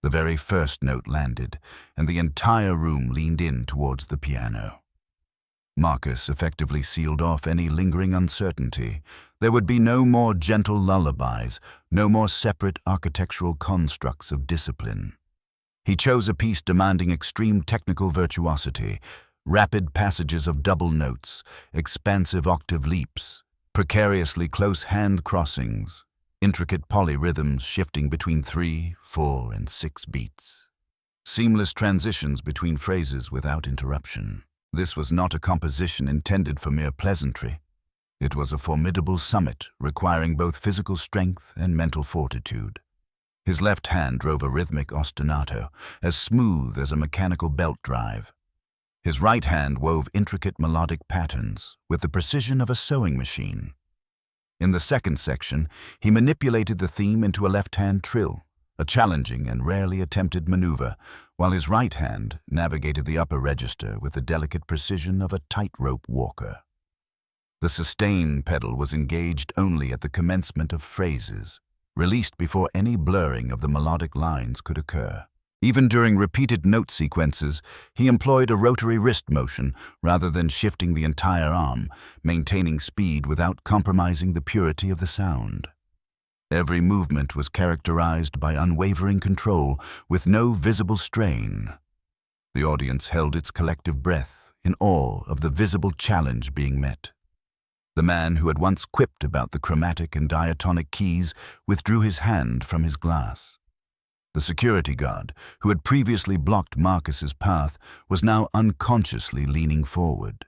The very first note landed, and the entire room leaned in towards the piano. Marcus effectively sealed off any lingering uncertainty. There would be no more gentle lullabies, no more separate architectural constructs of discipline. He chose a piece demanding extreme technical virtuosity, rapid passages of double notes, expansive octave leaps, precariously close hand crossings, intricate polyrhythms shifting between 3, 4, and 6 beats. Seamless transitions between phrases without interruption. This was not a composition intended for mere pleasantry. It was a formidable summit requiring both physical strength and mental fortitude. His left hand drove a rhythmic ostinato, as smooth as a mechanical belt drive. His right hand wove intricate melodic patterns with the precision of a sewing machine. In the second section, he manipulated the theme into a left-hand trill, a challenging and rarely attempted maneuver, while his right hand navigated the upper register with the delicate precision of a tightrope walker. The sustain pedal was engaged only at the commencement of phrases, released before any blurring of the melodic lines could occur. Even during repeated note sequences, he employed a rotary wrist motion rather than shifting the entire arm, maintaining speed without compromising the purity of the sound. Every movement was characterized by unwavering control, with no visible strain. The audience held its collective breath in awe of the visible challenge being met. The man who had once quipped about the chromatic and diatonic keys withdrew his hand from his glass. The security guard, who had previously blocked Marcus's path, was now unconsciously leaning forward.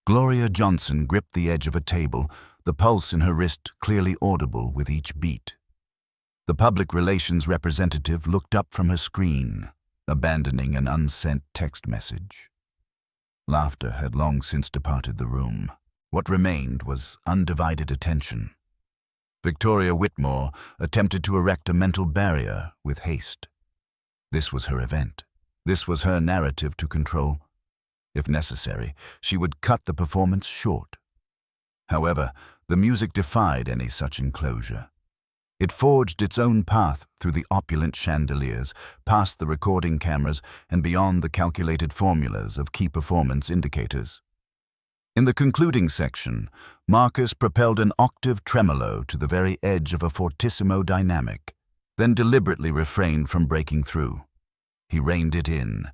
Gloria Johnson gripped the edge of a table, the pulse in her wrist clearly audible with each beat. The public relations representative looked up from her screen, abandoning an unsent text message. Laughter had long since departed the room. What remained was undivided attention. Victoria Whitmore attempted to erect a mental barrier with haste. This was her event. This was her narrative to control. If necessary, she would cut the performance short. However, the music defied any such enclosure. It forged its own path through the opulent chandeliers, past the recording cameras, and beyond the calculated formulas of key performance indicators. In the concluding section, Marcus propelled an octave tremolo to the very edge of a fortissimo dynamic, then deliberately refrained from breaking through. He reined it in,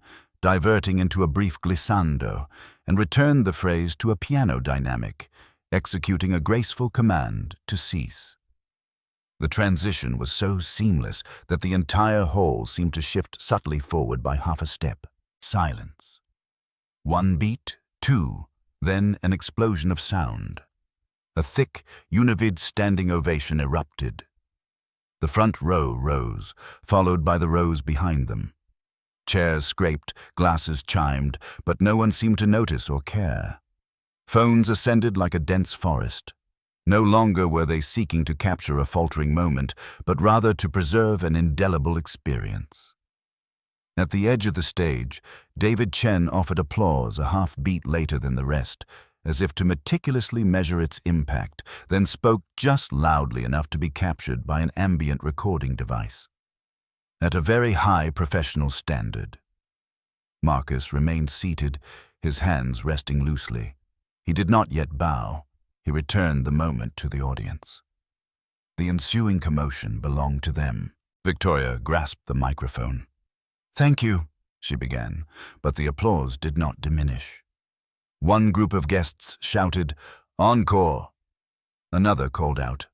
diverting into a brief glissando, and returned the phrase to a piano dynamic, executing a graceful command to cease. The transition was so seamless that the entire whole seemed to shift subtly forward by half a step. Silence. One beat, two, then an explosion of sound. A thick, univid standing ovation erupted. The front row rose, followed by the rows behind them. Chairs scraped, glasses chimed, but no one seemed to notice or care. Phones ascended like a dense forest. No longer were they seeking to capture a faltering moment, but rather to preserve an indelible experience. At the edge of the stage, David Chen offered applause a half-beat later than the rest, as if to meticulously measure its impact, then spoke just loudly enough to be captured by an ambient recording device. At a very high professional standard. Marcus remained seated, his hands resting loosely. He did not yet bow. He returned the moment to the audience. The ensuing commotion belonged to them. Victoria grasped the microphone. "Thank you," she began, but the applause did not diminish. One group of guests shouted, "Encore!" Another called out,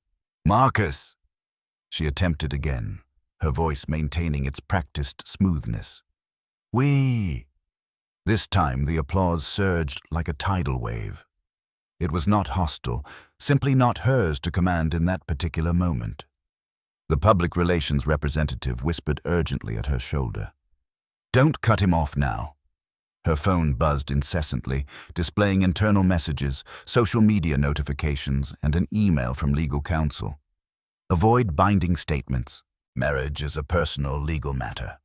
"Marcus!" She attempted again, her voice maintaining its practiced smoothness. "Oui!" This time the applause surged like a tidal wave. It was not hostile, simply not hers to command in that particular moment. The public relations representative whispered urgently at her shoulder. "Don't cut him off now." Her phone buzzed incessantly, displaying internal messages, social media notifications, and an email from legal counsel. "Avoid binding statements. Marriage is a personal legal matter."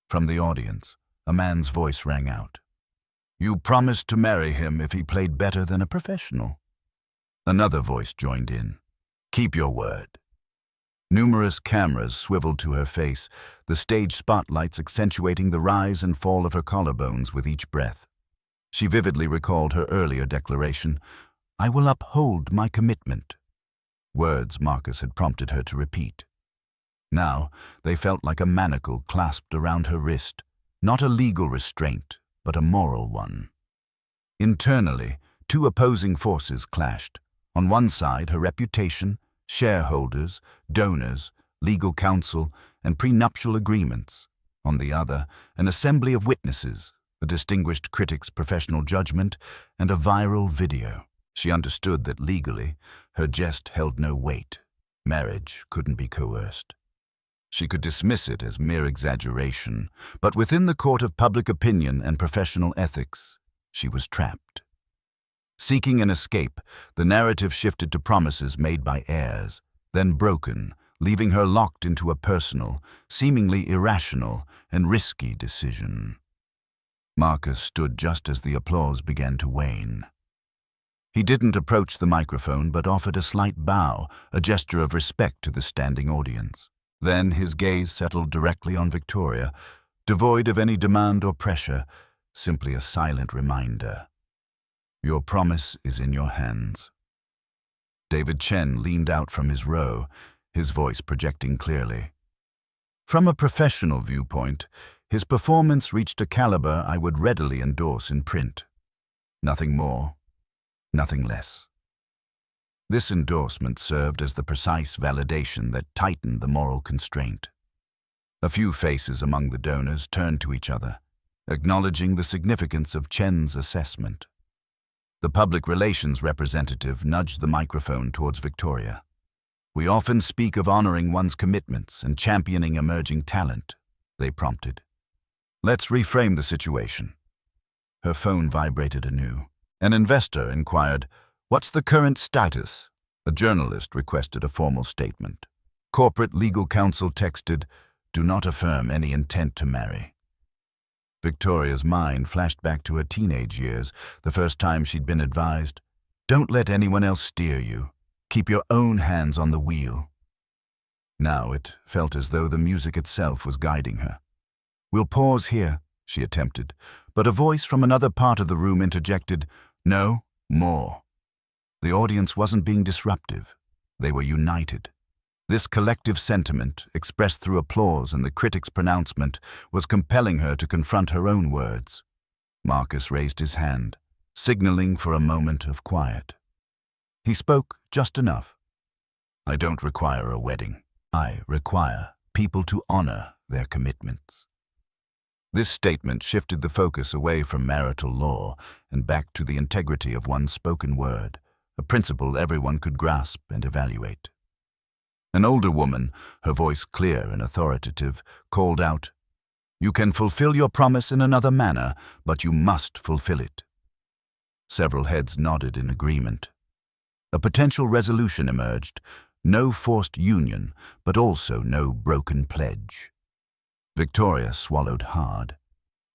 From the audience, a man's voice rang out. "You promised to marry him if he played better than a professional." Another voice joined in. "Keep your word." Numerous cameras swiveled to her face, the stage spotlights accentuating the rise and fall of her collarbones with each breath. She vividly recalled her earlier declaration, "I will uphold my commitment," words Marcus had prompted her to repeat. Now, they felt like a manacle clasped around her wrist, not a legal restraint, but a moral one. Internally, two opposing forces clashed. On one side, her reputation, shareholders, donors, legal counsel, and prenuptial agreements. On the other, an assembly of witnesses, a distinguished critic's professional judgment, and a viral video. She understood that legally, her jest held no weight. Marriage couldn't be coerced. She could dismiss it as mere exaggeration, but within the court of public opinion and professional ethics, she was trapped. Seeking an escape, the narrative shifted to promises made by heirs, then broken, leaving her locked into a personal, seemingly irrational, and risky decision. Marcus stood just as the applause began to wane. He didn't approach the microphone but offered a slight bow, a gesture of respect to the standing audience. Then his gaze settled directly on Victoria, devoid of any demand or pressure, simply a silent reminder. "Your promise is in your hands." David Chen leaned out from his row, his voice projecting clearly. From a professional viewpoint, his performance reached a caliber I would readily endorse in print. Nothing more, nothing less. This endorsement served as the precise validation that tightened the moral constraint. A few faces among the donors turned to each other, acknowledging the significance of Chen's assessment. The public relations representative nudged the microphone towards Victoria. "We often speak of honoring one's commitments and championing emerging talent," they prompted. "Let's reframe the situation." Her phone vibrated anew. An investor inquired, "What's the current status?" A journalist requested a formal statement. Corporate legal counsel texted, "Do not affirm any intent to marry." Victoria's mind flashed back to her teenage years, the first time she'd been advised, "Don't let anyone else steer you. Keep your own hands on the wheel." Now it felt as though the music itself was guiding her. "We'll pause here," she attempted, but a voice from another part of the room interjected, "No, more." The audience wasn't being disruptive. They were united. This collective sentiment, expressed through applause and the critic's pronouncement, was compelling her to confront her own words. Marcus raised his hand, signaling for a moment of quiet. He spoke just enough. "I don't require a wedding. I require people to honor their commitments." This statement shifted the focus away from marital law and back to the integrity of one's spoken word, a principle everyone could grasp and evaluate. An older woman, her voice clear and authoritative, called out, "You can fulfill your promise in another manner, but you must fulfill it." Several heads nodded in agreement. A potential resolution emerged: no forced union, but also no broken pledge. Victoria swallowed hard.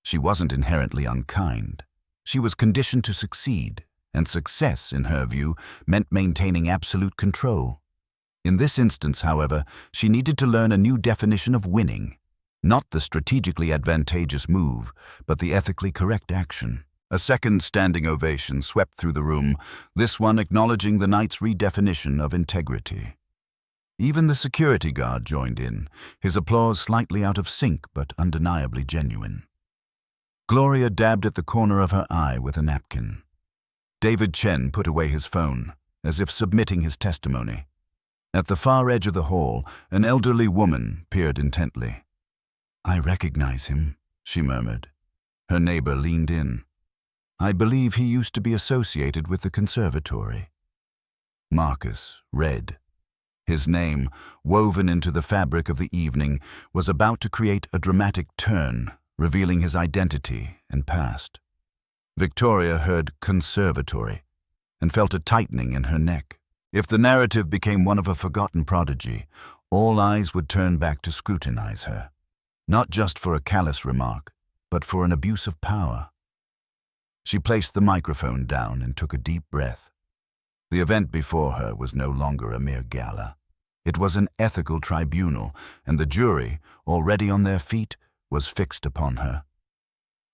She wasn't inherently unkind. She was conditioned to succeed, and success, in her view, meant maintaining absolute control. In this instance, however, she needed to learn a new definition of winning, not the strategically advantageous move, but the ethically correct action. A second standing ovation swept through the room, this one acknowledging the night's redefinition of integrity. Even the security guard joined in, his applause slightly out of sync but undeniably genuine. Gloria dabbed at the corner of her eye with a napkin. David Chen put away his phone, as if submitting his testimony. At the far edge of the hall, an elderly woman peered intently. "I recognize him," she murmured. Her neighbor leaned in. "I believe he used to be associated with the conservatory." Marcus read. His name, woven into the fabric of the evening, was about to create a dramatic turn, revealing his identity and past. Victoria heard conservatory and felt a tightening in her neck. If the narrative became one of a forgotten prodigy, all eyes would turn back to scrutinize her, not just for a callous remark, but for an abuse of power. She placed the microphone down and took a deep breath. The event before her was no longer a mere gala. It was an ethical tribunal, and the jury, already on their feet, was fixed upon her.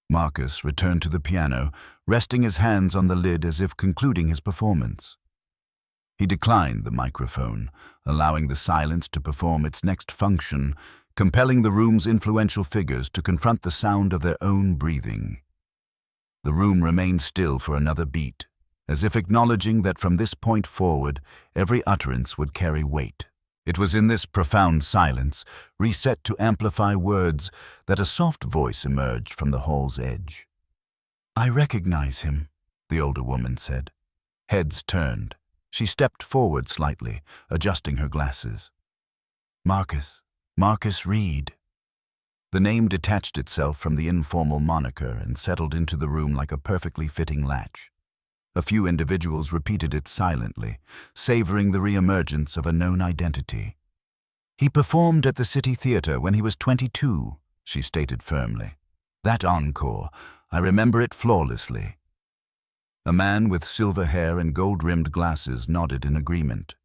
Marcus returned to the piano, resting his hands on the lid as if concluding his performance. He declined the microphone, allowing the silence to perform its next function, compelling the room's influential figures to confront the sound of their own breathing. The room remained still for another beat, as if acknowledging that from this point forward, every utterance would carry weight. It was in this profound silence, reset to amplify words, that a soft voice emerged from the hall's edge. "I recognize him," the older woman said. Heads turned. She stepped forward slightly, adjusting her glasses. Marcus Reed." The name detached itself from the informal moniker and settled into the room like a perfectly fitting latch. A few individuals repeated it silently, savoring the reemergence of a known identity. "He performed at the City Theatre when he was 22, she stated firmly. "That encore, I remember it flawlessly." A man with silver hair and gold-rimmed glasses nodded in agreement.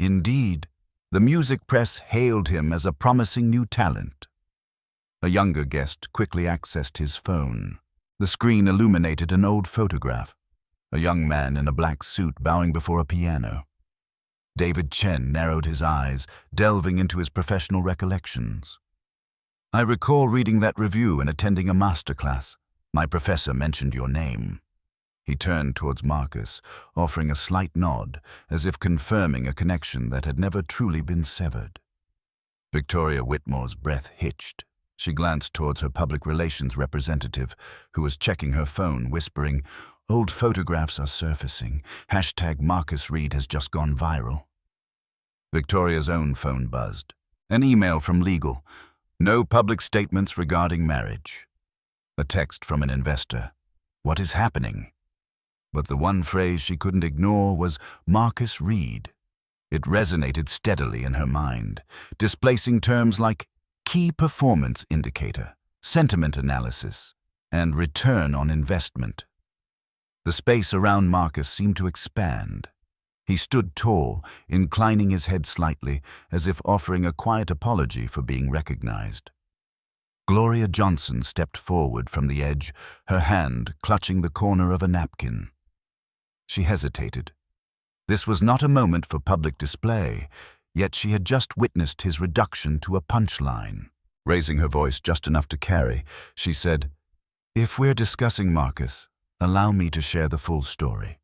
Indeed, the music press hailed him as a promising new talent. A younger guest quickly accessed his phone. The screen illuminated an old photograph. A young man in a black suit bowing before a piano. David Chen narrowed his eyes, delving into his professional recollections. "I recall reading that review and attending a masterclass. My professor mentioned your name." He turned towards Marcus, offering a slight nod, as if confirming a connection that had never truly been severed. Victoria Whitmore's breath hitched. She glanced towards her public relations representative, who was checking her phone, whispering, "Old photographs are surfacing. #Marcus Reed has just gone viral." Victoria's own phone buzzed. An email from legal. "No public statements regarding marriage." A text from an investor. "What is happening?" But the one phrase she couldn't ignore was Marcus Reed. It resonated steadily in her mind, displacing terms like key performance indicator, sentiment analysis, and return on investment. The space around Marcus seemed to expand. He stood tall, inclining his head slightly, as if offering a quiet apology for being recognized. Gloria Johnson stepped forward from the edge, her hand clutching the corner of a napkin. She hesitated. This was not a moment for public display, yet she had just witnessed his reduction to a punchline. Raising her voice just enough to carry, she said, "If we're discussing Marcus, allow me to share the full story."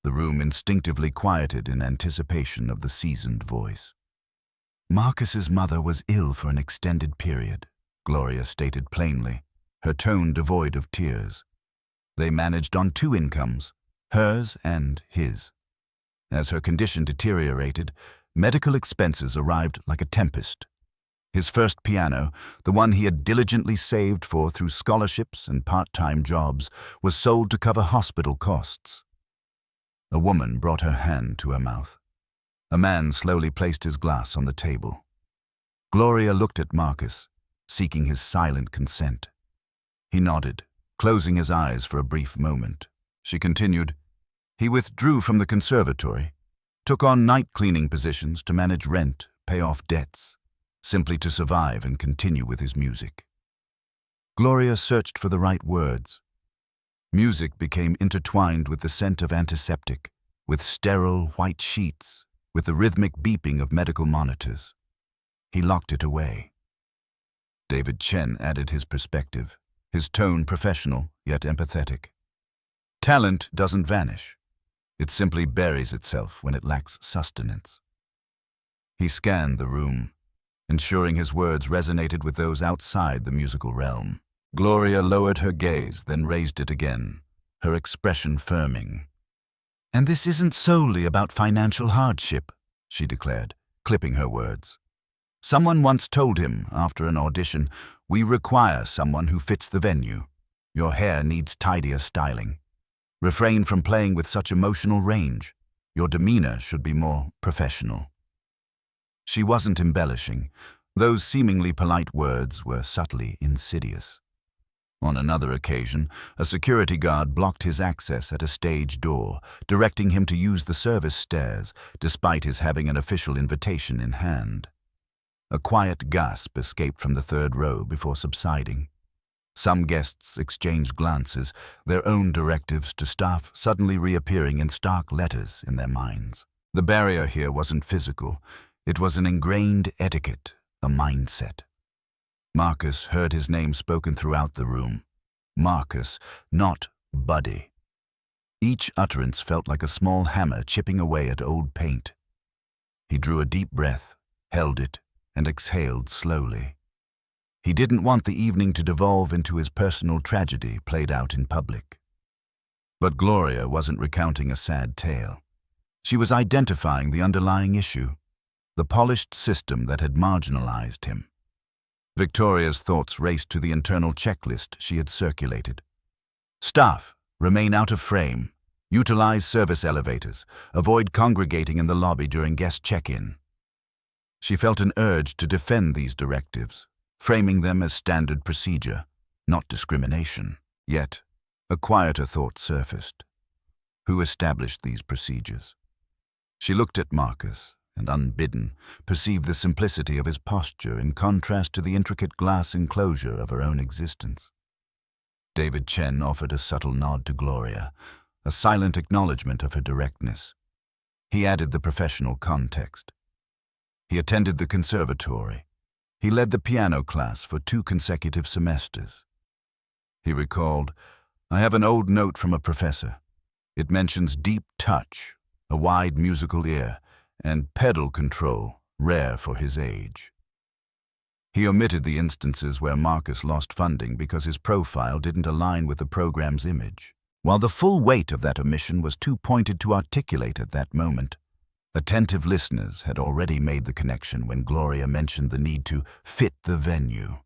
The room instinctively quieted in anticipation of the seasoned voice. "Marcus's mother was ill for an extended period," Gloria stated plainly, her tone devoid of tears. They managed on 2 incomes, hers and his. As her condition deteriorated, medical expenses arrived like a tempest. His first piano, the one he had diligently saved for through scholarships and part-time jobs, was sold to cover hospital costs. A woman brought her hand to her mouth. A man slowly placed his glass on the table. Gloria looked at Marcus, seeking his silent consent. He nodded, closing his eyes for a brief moment. She continued, "He withdrew from the conservatory, took on night cleaning positions to manage rent, pay off debts, simply to survive and continue with his music." Gloria searched for the right words. Music became intertwined with the scent of antiseptic, with sterile white sheets, with the rhythmic beeping of medical monitors. He locked it away. David Chen added his perspective, his tone professional yet empathetic. "Talent doesn't vanish. It simply buries itself when it lacks sustenance." He scanned the room, ensuring his words resonated with those outside the musical realm. Gloria lowered her gaze, then raised it again, her expression firming. "And this isn't solely about financial hardship," she declared, clipping her words. "Someone once told him, after an audition, 'We require someone who fits the venue. Your hair needs tidier styling. Refrain from playing with such emotional range. Your demeanor should be more professional.'" She wasn't embellishing. Those seemingly polite words were subtly insidious. On another occasion, a security guard blocked his access at a stage door, directing him to use the service stairs, despite his having an official invitation in hand. A quiet gasp escaped from the 3rd row before subsiding. Some guests exchanged glances, their own directives to staff suddenly reappearing in stark letters in their minds. The barrier here wasn't physical. It was an ingrained etiquette, a mindset. Marcus heard his name spoken throughout the room. Marcus, not Buddy. Each utterance felt like a small hammer chipping away at old paint. He drew a deep breath, held it, and exhaled slowly. He didn't want the evening to devolve into his personal tragedy played out in public. But Gloria wasn't recounting a sad tale. She was identifying the underlying issue, the polished system that had marginalized him. Victoria's thoughts raced to the internal checklist she had circulated. Staff, remain out of frame. Utilize service elevators. Avoid congregating in the lobby during guest check-in. She felt an urge to defend these directives, framing them as standard procedure, not discrimination. Yet, a quieter thought surfaced. Who established these procedures? She looked at Marcus, and unbidden, perceived the simplicity of his posture in contrast to the intricate glass enclosure of her own existence. David Chen offered a subtle nod to Gloria, a silent acknowledgement of her directness. He added the professional context. He attended the conservatory. He led the piano class for 2 consecutive semesters. He recalled, "I have an old note from a professor. It mentions deep touch, a wide musical ear, and pedal control, rare for his age." He omitted the instances where Marcus lost funding because his profile didn't align with the program's image. While the full weight of that omission was too pointed to articulate at that moment, attentive listeners had already made the connection when Gloria mentioned the need to fit the venue.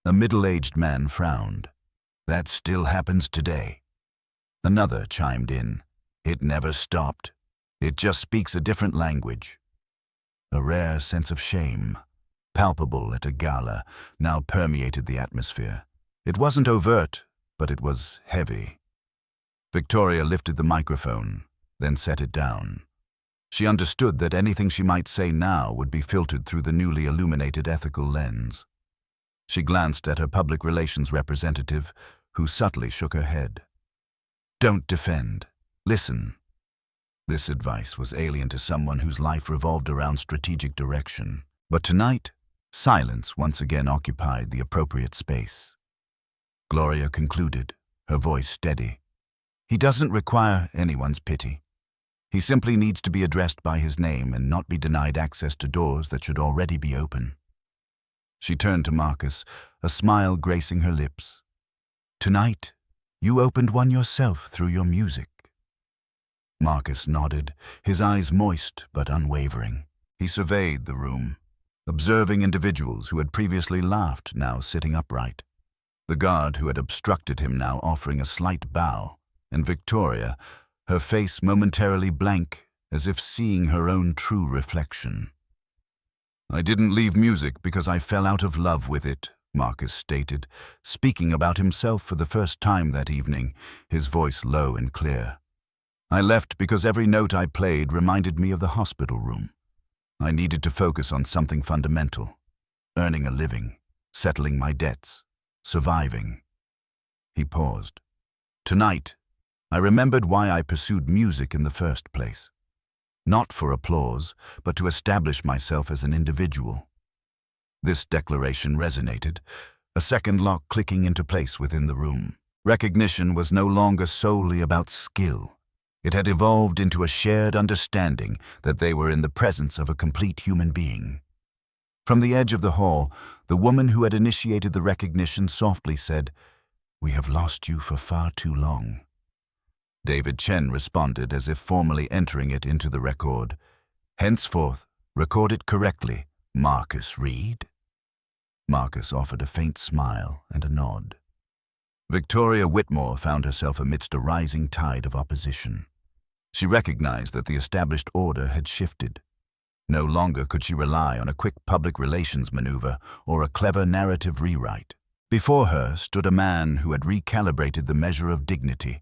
A middle-aged man frowned. "That still happens today." Another chimed in. "It never stopped. It just speaks a different language." A rare sense of shame, palpable at a gala, now permeated the atmosphere. It wasn't overt, but it was heavy. Victoria lifted the microphone, then set it down. She understood that anything she might say now would be filtered through the newly illuminated ethical lens. She glanced at her public relations representative, who subtly shook her head. "Don't defend. Listen." This advice was alien to someone whose life revolved around strategic direction. But tonight, silence once again occupied the appropriate space. Gloria concluded, her voice steady. "He doesn't require anyone's pity. He simply needs to be addressed by his name and not be denied access to doors that should already be open." She turned to Marcus, a smile gracing her lips. "Tonight, you opened one yourself through your music." Marcus nodded, his eyes moist but unwavering. He surveyed the room, observing individuals who had previously laughed now sitting upright. The guard who had obstructed him now offering a slight bow, and Victoria, her face momentarily blank, as if seeing her own true reflection. "I didn't leave music because I fell out of love with it," Marcus stated, speaking about himself for the first time that evening, his voice low and clear. "I left because every note I played reminded me of the hospital room. I needed to focus on something fundamental, earning a living, settling my debts, surviving." He paused. "Tonight, I remembered why I pursued music in the first place. Not for applause, but to establish myself as an individual." This declaration resonated, a second lock clicking into place within the room. Recognition was no longer solely about skill. It had evolved into a shared understanding that they were in the presence of a complete human being. From the edge of the hall, the woman who had initiated the recognition softly said, "We have lost you for far too long." David Chen responded as if formally entering it into the record. "Henceforth, record it correctly, Marcus Reed." Marcus offered a faint smile and a nod. Victoria Whitmore found herself amidst a rising tide of opposition. She recognized that the established order had shifted. No longer could she rely on a quick public relations maneuver or a clever narrative rewrite. Before her stood a man who had recalibrated the measure of dignity,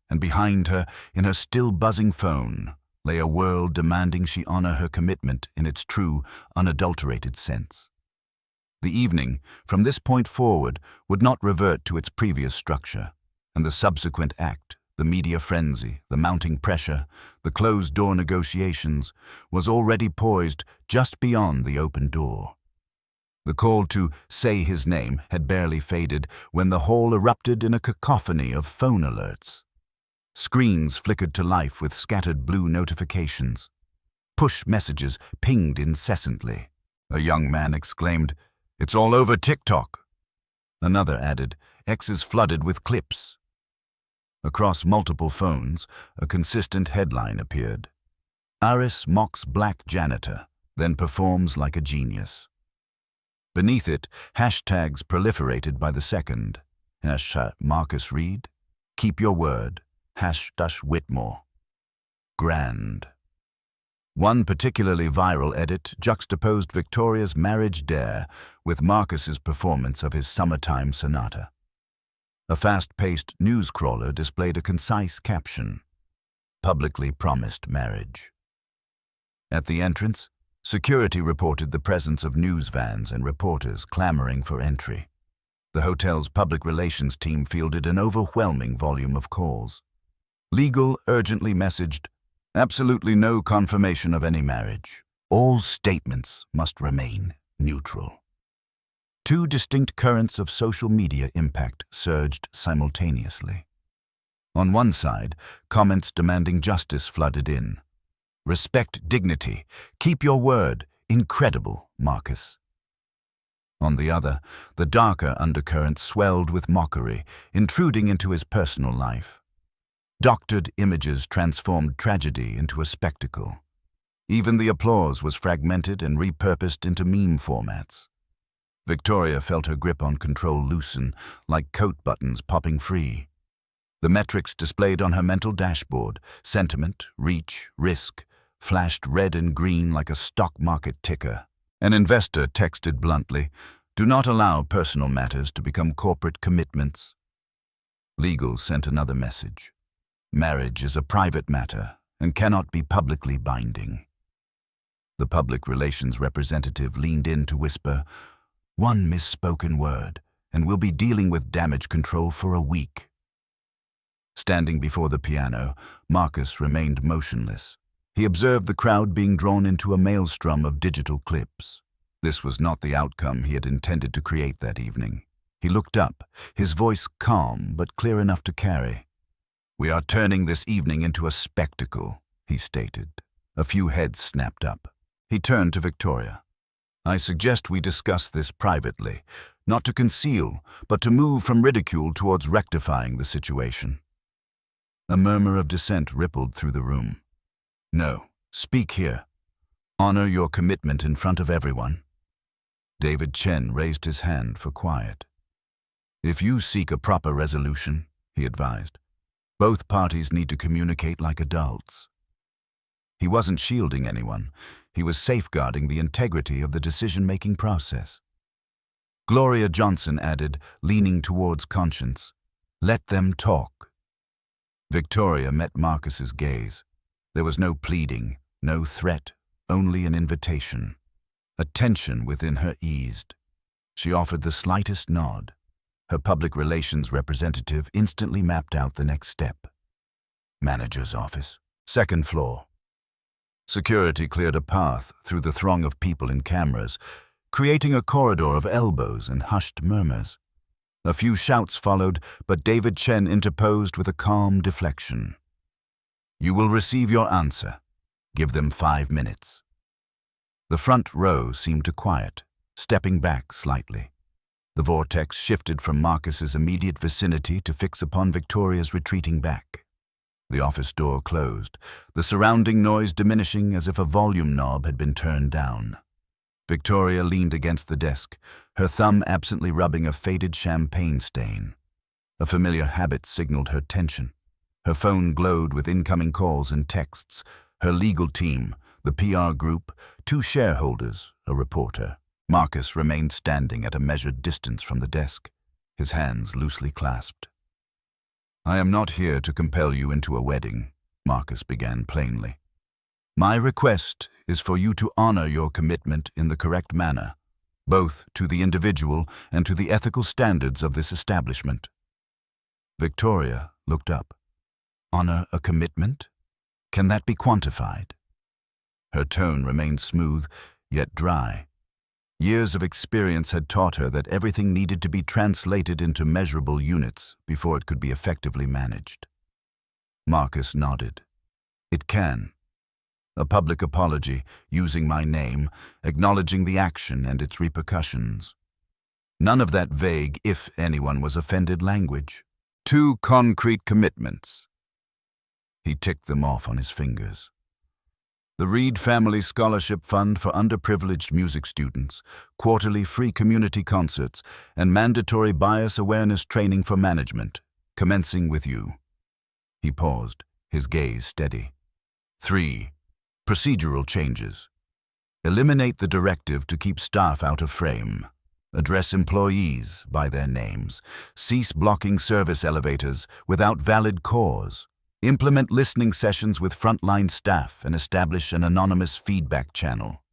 and behind her, in her still buzzing phone, lay a world demanding she honor her commitment in its true, unadulterated sense. The evening, from this point forward, would not revert to its previous structure, and the subsequent act, the media frenzy, the mounting pressure, the closed-door negotiations, was already poised just beyond the open door. The call to say his name had barely faded when the hall erupted in a cacophony of phone alerts. Screens flickered to life with scattered blue notifications. Push messages pinged incessantly. A young man exclaimed, "It's all over TikTok." Another added, "X is flooded with clips." Across multiple phones, a consistent headline appeared. "Aris mocks black janitor, then performs like a genius." Beneath it, hashtags proliferated by the second. #Marcus Reed, keep your word, #Whitmore. Grand. One particularly viral edit juxtaposed Victoria's marriage dare with Marcus's performance of his summertime sonata. A fast-paced news crawler displayed a concise caption, "Publicly promised marriage." At the entrance, security reported the presence of news vans and reporters clamoring for entry. The hotel's public relations team fielded an overwhelming volume of calls. Legal urgently messaged, "Absolutely no confirmation of any marriage. All statements must remain neutral." Two distinct currents of social media impact surged simultaneously. On one side, comments demanding justice flooded in. "Respect dignity. Keep your word. Incredible, Marcus." On the other, the darker undercurrent swelled with mockery, intruding into his personal life. Doctored images transformed tragedy into a spectacle. Even the applause was fragmented and repurposed into meme formats. Victoria felt her grip on control loosen, like coat buttons popping free. The metrics displayed on her mental dashboard, sentiment, reach, risk, flashed red and green like a stock market ticker. An investor texted bluntly, "Do not allow personal matters to become corporate commitments." Legal sent another message. "Marriage is a private matter and cannot be publicly binding." The public relations representative leaned in to whisper, "One misspoken word, and we'll be dealing with damage control for a week." Standing before the piano, Marcus remained motionless. He observed the crowd being drawn into a maelstrom of digital clips. This was not the outcome he had intended to create that evening. He looked up, his voice calm but clear enough to carry. "We are turning this evening into a spectacle," he stated. A few heads snapped up. He turned to Victoria. "I suggest we discuss this privately, not to conceal, but to move from ridicule towards rectifying the situation." A murmur of dissent rippled through the room. "No, speak here. Honor your commitment in front of everyone." David Chen raised his hand for quiet. "If you seek a proper resolution," he advised, "both parties need to communicate like adults." He wasn't shielding anyone. He was safeguarding the integrity of the decision-making process. Gloria Johnson added, leaning towards Conscience, "Let them talk." Victoria met Marcus's gaze. There was no pleading, no threat, only an invitation. A tension within her eased. She offered the slightest nod. Her public relations representative instantly mapped out the next step. "Manager's office, second floor." Security cleared a path through the throng of people and cameras, creating a corridor of elbows and hushed murmurs. A few shouts followed, but David Chen interposed with a calm deflection. "You will receive your answer. Give them 5 minutes." The front row seemed to quiet, stepping back slightly. The vortex shifted from Marcus's immediate vicinity to fix upon Victoria's retreating back. The office door closed, the surrounding noise diminishing as if a volume knob had been turned down. Victoria leaned against the desk, her thumb absently rubbing a faded champagne stain. A familiar habit signaled her tension. Her phone glowed with incoming calls and texts. Her legal team, the PR group, 2 shareholders, a reporter. Marcus remained standing at a measured distance from the desk, his hands loosely clasped. "I am not here to compel you into a wedding," Marcus began plainly. "My request is for you to honor your commitment in the correct manner, both to the individual and to the ethical standards of this establishment." Victoria looked up. "Honor a commitment? Can that be quantified?" Her tone remained smooth, yet dry. Years of experience had taught her that everything needed to be translated into measurable units before it could be effectively managed. Marcus nodded. "It can. A public apology, using my name, acknowledging the action and its repercussions. None of that vague, if anyone was offended language. 2 concrete commitments." He ticked them off on his fingers. "The Reed Family Scholarship Fund for underprivileged music students, quarterly free community concerts, and mandatory bias awareness training for management, commencing with you." He paused, his gaze steady. 3. Procedural changes. Eliminate the directive to keep staff out of frame. Address employees by their names. Cease blocking service elevators without valid cause. Implement listening sessions with frontline staff and establish an anonymous feedback channel.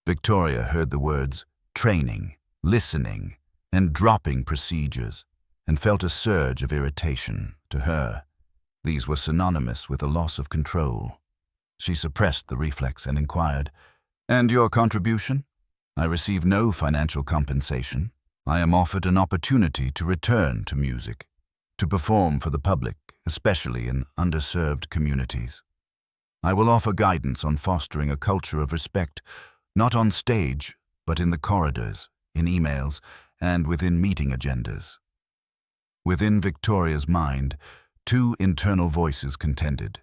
Victoria heard the words training, listening, and dropping procedures, and felt a surge of irritation. To her, these were synonymous with a loss of control. She suppressed the reflex and inquired, "And your contribution?" "I receive no financial compensation. I am offered an opportunity to return to music, to perform for the public, especially in underserved communities. I will offer guidance on fostering a culture of respect, not on stage, but in the corridors, in emails, and within meeting agendas." Within Victoria's mind, 2 internal voices contended.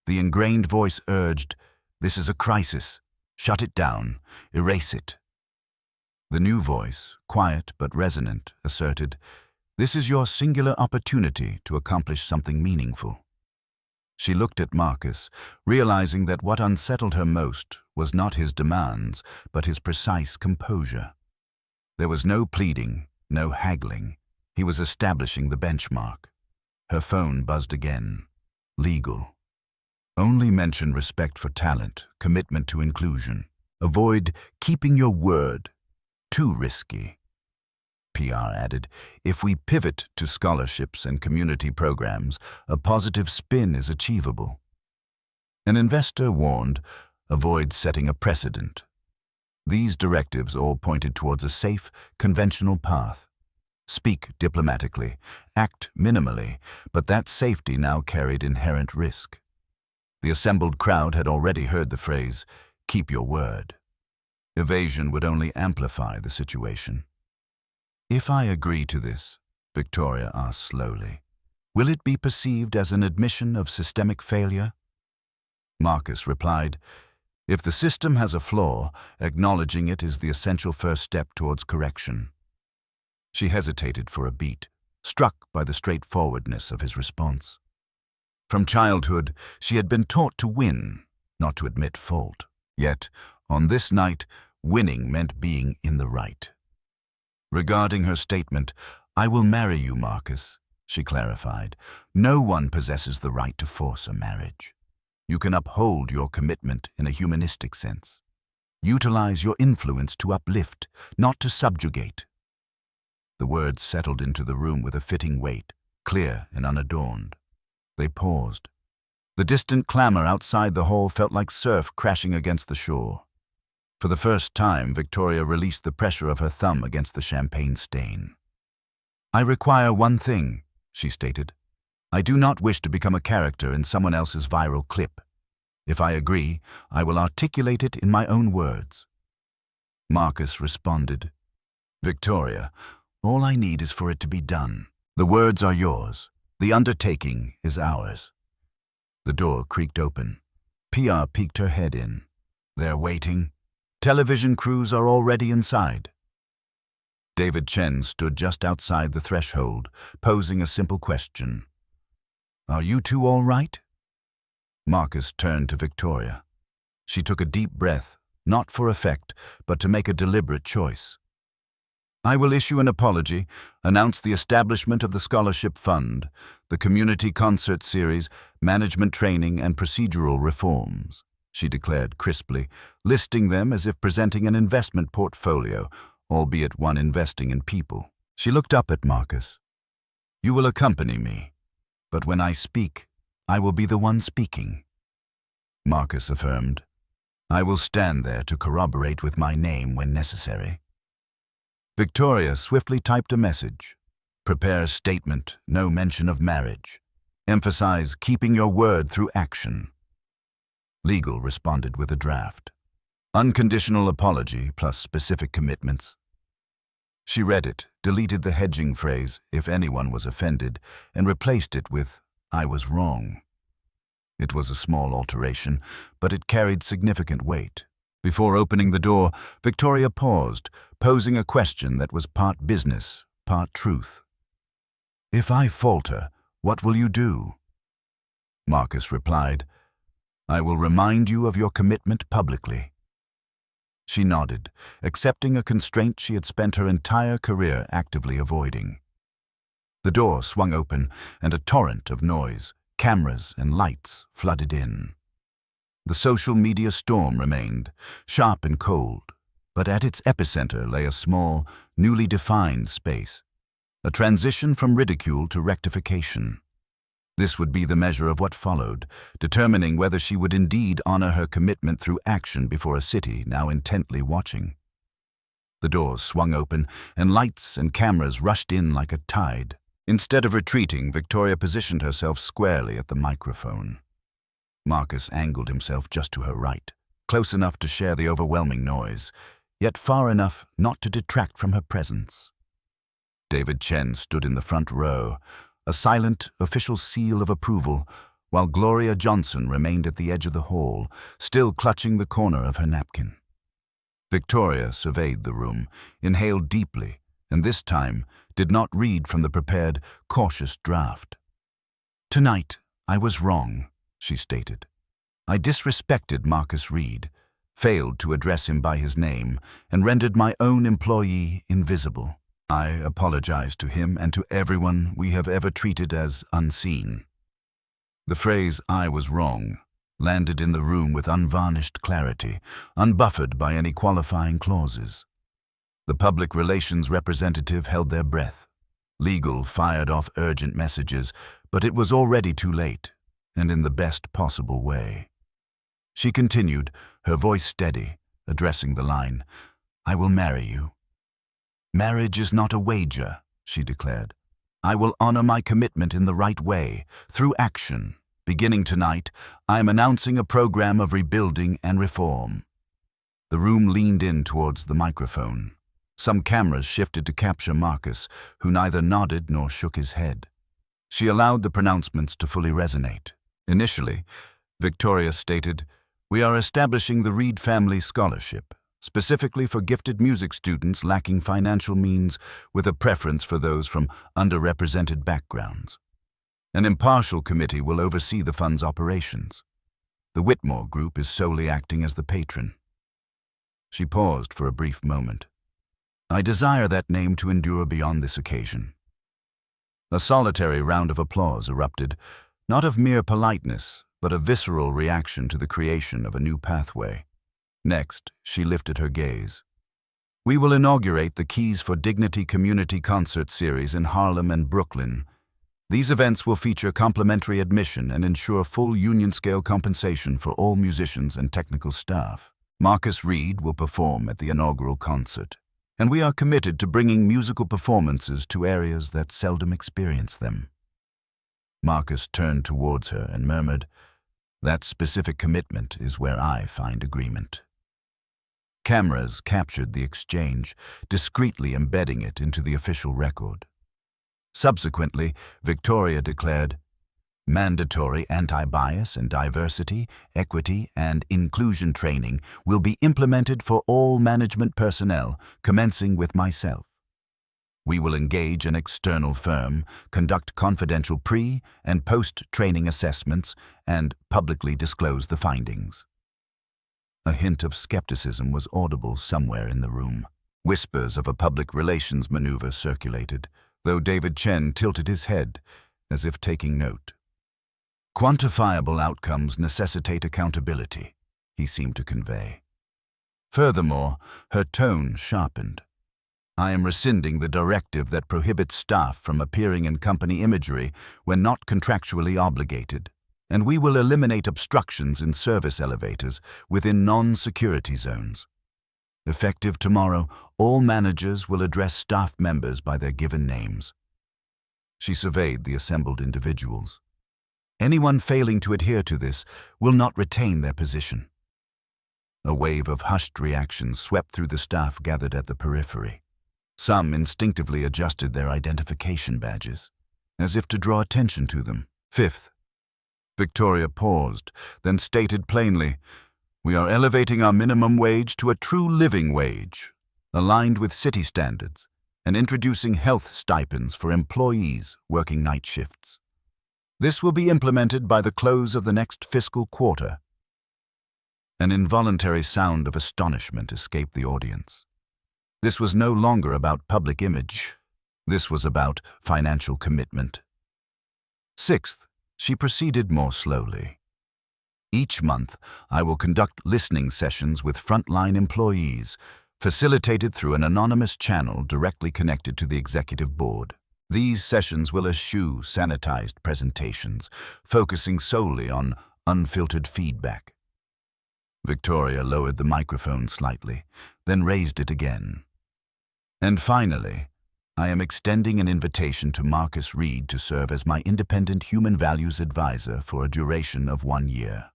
The ingrained voice urged, "This is a crisis. Shut it down. Erase it." The new voice, quiet but resonant, asserted, "This is your singular opportunity to accomplish something meaningful." She looked at Marcus, realizing that what unsettled her most was not his demands, but his precise composure. There was no pleading, no haggling. He was establishing the benchmark. Her phone buzzed again. Legal. Only mention respect for talent, commitment to inclusion. Avoid keeping your word. Too risky. PR added, if we pivot to scholarships and community programs, a positive spin is achievable. An investor warned, avoid setting a precedent. These directives all pointed towards a safe, conventional path. Speak diplomatically, act minimally, but that safety now carried inherent risk. The assembled crowd had already heard the phrase, keep your word. Evasion would only amplify the situation. If I agree to this, Victoria asked slowly, will it be perceived as an admission of systemic failure? Marcus replied, if the system has a flaw, acknowledging it is the essential first step towards correction. She hesitated for a beat, struck by the straightforwardness of his response. From childhood, she had been taught to win, not to admit fault. Yet, on this night, winning meant being in the right. Regarding her statement, I will marry you, Marcus, she clarified. No one possesses the right to force a marriage. You can uphold your commitment in a humanistic sense. Utilize your influence to uplift, not to subjugate. The words settled into the room with a fitting weight, clear and unadorned. They paused. The distant clamor outside the hall felt like surf crashing against the shore. For the first time, Victoria released the pressure of her thumb against the champagne stain. I require one thing, she stated. I do not wish to become a character in someone else's viral clip. If I agree, I will articulate it in my own words. Marcus responded, Victoria, all I need is for it to be done. The words are yours. The undertaking is ours. The door creaked open. PR peeked her head in. They're waiting. Television crews are already inside. David Chen stood just outside the threshold, posing a simple question. Are you two all right? Marcus turned to Victoria. She took a deep breath, not for effect, but to make a deliberate choice. I will issue an apology, announce the establishment of the Scholarship Fund, the Community Concert Series, management training, and procedural reforms, she declared crisply, listing them as if presenting an investment portfolio, albeit one investing in people. She looked up at Marcus. You will accompany me, but when I speak, I will be the one speaking. Marcus affirmed, I will stand there to corroborate with my name when necessary. Victoria swiftly typed a message. Prepare statement, no mention of marriage. Emphasize keeping your word through action. Legal responded with a draft. Unconditional apology plus specific commitments. She read it, deleted the hedging phrase, if anyone was offended, and replaced it with, I was wrong. It was a small alteration, but it carried significant weight. Before opening the door, Victoria paused, posing a question that was part business, part truth. If I falter, what will you do? Marcus replied, I will remind you of your commitment publicly. She nodded, accepting a constraint she had spent her entire career actively avoiding. The door swung open, and a torrent of noise, cameras and lights flooded in. The social media storm remained, sharp and cold, but at its epicenter lay a small, newly defined space, a transition from ridicule to rectification. This would be the measure of what followed, determining whether she would indeed honor her commitment through action before a city now intently watching. The doors swung open, and lights and cameras rushed in like a tide. Instead of retreating, Victoria positioned herself squarely at the microphone. Marcus angled himself just to her right, close enough to share the overwhelming noise, yet far enough not to detract from her presence. David Chen stood in the front row, a silent, official seal of approval, while Gloria Johnson remained at the edge of the hall, still clutching the corner of her napkin. Victoria surveyed the room, inhaled deeply, and this time did not read from the prepared, cautious draft. Tonight, I was wrong. she stated. I disrespected Marcus Reed, failed to address him by his name, and rendered my own employee invisible. I apologize to him and to everyone we have ever treated as unseen. The phrase, "I was wrong," landed in the room with unvarnished clarity, unbuffered by any qualifying clauses. The public relations representative held their breath. Legal fired off urgent messages, but it was already too late, and in the best possible way. She continued, her voice steady, addressing the line, "I will marry you." "Marriage is not a wager," she declared. "I will honor my commitment in the right way, through action. Beginning tonight, I am announcing a program of rebuilding and reform." The room leaned in towards the microphone. Some cameras shifted to capture Marcus, who neither nodded nor shook his head. She allowed the pronouncements to fully resonate. Initially, Victoria stated, "We are establishing the Reed Family Scholarship, specifically for gifted music students lacking financial means, with a preference for those from underrepresented backgrounds. An impartial committee will oversee the fund's operations. The Whitmore Group is solely acting as the patron." She paused for a brief moment. "I desire that name to endure beyond this occasion." A solitary round of applause erupted, not of mere politeness, but a visceral reaction to the creation of a new pathway. Next, she lifted her gaze. "We will inaugurate the Keys for Dignity Community Concert Series in Harlem and Brooklyn. These events will feature complimentary admission and ensure full union-scale compensation for all musicians and technical staff. Marcus Reed will perform at the inaugural concert, and we are committed to bringing musical performances to areas that seldom experience them." Marcus turned towards her and murmured, "That specific commitment is where I find agreement." Cameras captured the exchange, discreetly embedding it into the official record. Subsequently, Victoria declared, "Mandatory anti-bias and diversity, equity, and inclusion training will be implemented for all management personnel, commencing with myself. We will engage an external firm, conduct confidential pre- and post-training assessments, and publicly disclose the findings." A hint of skepticism was audible somewhere in the room. Whispers of a public relations maneuver circulated, though David Chen tilted his head, as if taking note. "Quantifiable outcomes necessitate accountability," he seemed to convey. Furthermore, her tone sharpened. "I am rescinding the directive that prohibits staff from appearing in company imagery when not contractually obligated, and we will eliminate obstructions in service elevators within non-security zones. Effective tomorrow, all managers will address staff members by their given names." She surveyed the assembled individuals. "Anyone failing to adhere to this will not retain their position." A wave of hushed reactions swept through the staff gathered at the periphery. Some instinctively adjusted their identification badges, as if to draw attention to them. "Fifth," Victoria paused, then stated plainly, "We are elevating our minimum wage to a true living wage, aligned with city standards, and introducing health stipends for employees working night shifts. This will be implemented by the close of the next fiscal quarter." An involuntary sound of astonishment escaped the audience. This was no longer about public image. This was about financial commitment. Sixth, she proceeded more slowly. "Each month, I will conduct listening sessions with frontline employees, facilitated through an anonymous channel directly connected to the executive board. These sessions will eschew sanitized presentations, focusing solely on unfiltered feedback." Victoria lowered the microphone slightly, then raised it again. "And finally, I am extending an invitation to Marcus Reed to serve as my independent human values advisor for a duration of 1 year.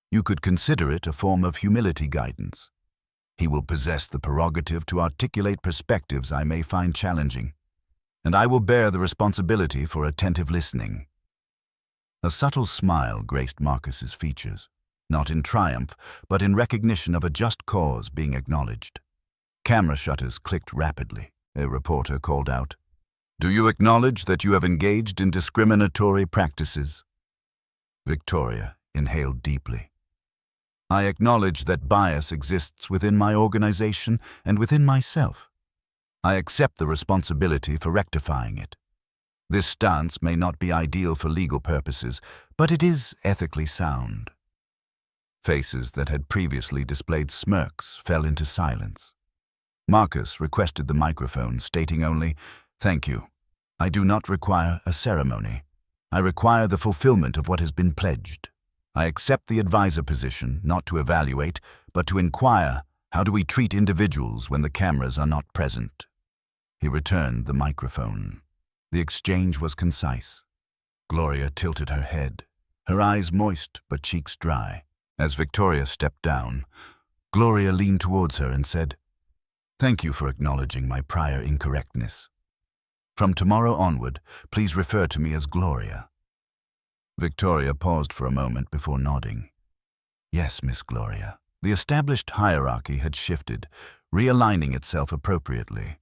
You could consider it a form of humility guidance. He will possess the prerogative to articulate perspectives I may find challenging, and I will bear the responsibility for attentive listening." A subtle smile graced Marcus's features, not in triumph, but in recognition of a just cause being acknowledged. Camera shutters clicked rapidly. A reporter called out, "Do you acknowledge that you have engaged in discriminatory practices?" Victoria inhaled deeply. I acknowledge that bias exists within my organization and within myself. I accept the responsibility for rectifying it. This stance may not be ideal for legal purposes, but it is ethically sound. Faces that had previously displayed smirks fell into silence. Marcus requested the microphone, stating only, "Thank you. I do not require a ceremony. I require the fulfillment of what has been pledged. I accept the advisor position, not to evaluate, but to inquire, how do we treat individuals when the cameras are not present?" He returned the microphone. The exchange was concise. Gloria tilted her head, her eyes moist but cheeks dry. As Victoria stepped down, Gloria leaned towards her and said, "Thank you for acknowledging my prior incorrectness. From tomorrow onward, please refer to me as Gloria." Victoria paused for a moment before nodding. "Yes, Miss Gloria." The established hierarchy had shifted, realigning itself appropriately.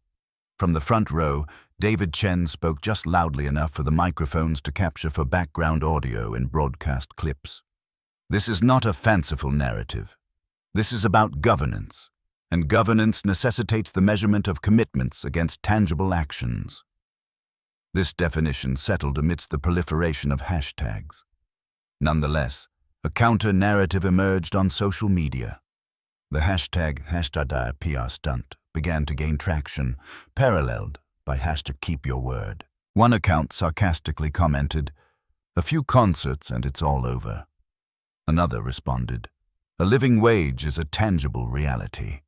From the front row, David Chen spoke just loudly enough for the microphones to capture for background audio in broadcast clips. This is not a fanciful narrative. This is about governance, and governance necessitates the measurement of commitments against tangible actions. This definition settled amidst the proliferation of hashtags. Nonetheless, a counter-narrative emerged on social media. The hashtag #PR-stunt began to gain traction, paralleled by #KeepYourWord. One account sarcastically commented, "A few concerts and it's all over." Another responded, "A living wage is a tangible reality."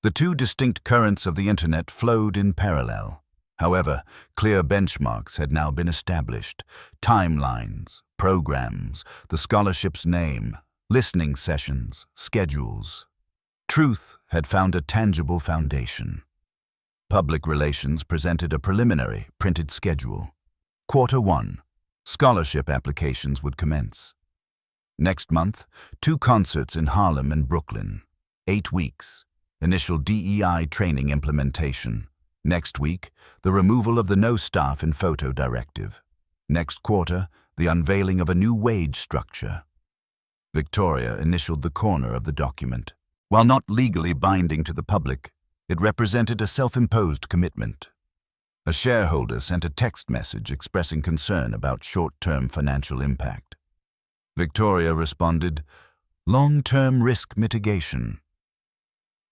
The two distinct currents of the internet flowed in parallel. However, clear benchmarks had now been established. Timelines, programs, the scholarship's name, listening sessions, schedules. Truth had found a tangible foundation. Public relations presented a preliminary, printed schedule. Quarter 1, scholarship applications would commence. Next month, 2 concerts in Harlem and Brooklyn. 8 weeks, initial DEI training implementation. Next week, the removal of the no staff in photo directive. Next quarter, the unveiling of a new wage structure. Victoria initialed the corner of the document. While not legally binding to the public, it represented a self-imposed commitment. A shareholder sent a text message expressing concern about short-term financial impact. Victoria responded, "Long-term risk mitigation."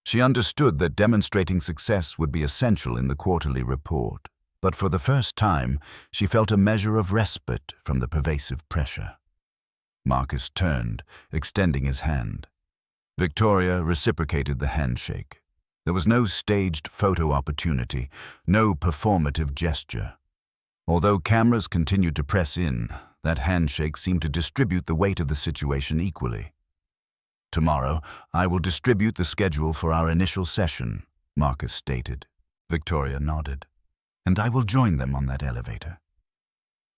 She understood that demonstrating success would be essential in the quarterly report, but for the first time, she felt a measure of respite from the pervasive pressure. Marcus turned, extending his hand. Victoria reciprocated the handshake. There was no staged photo opportunity, no performative gesture. Although cameras continued to press in, that handshake seemed to distribute the weight of the situation equally. "Tomorrow, I will distribute the schedule for our initial session," Marcus stated. Victoria nodded. "And I will join them on that elevator."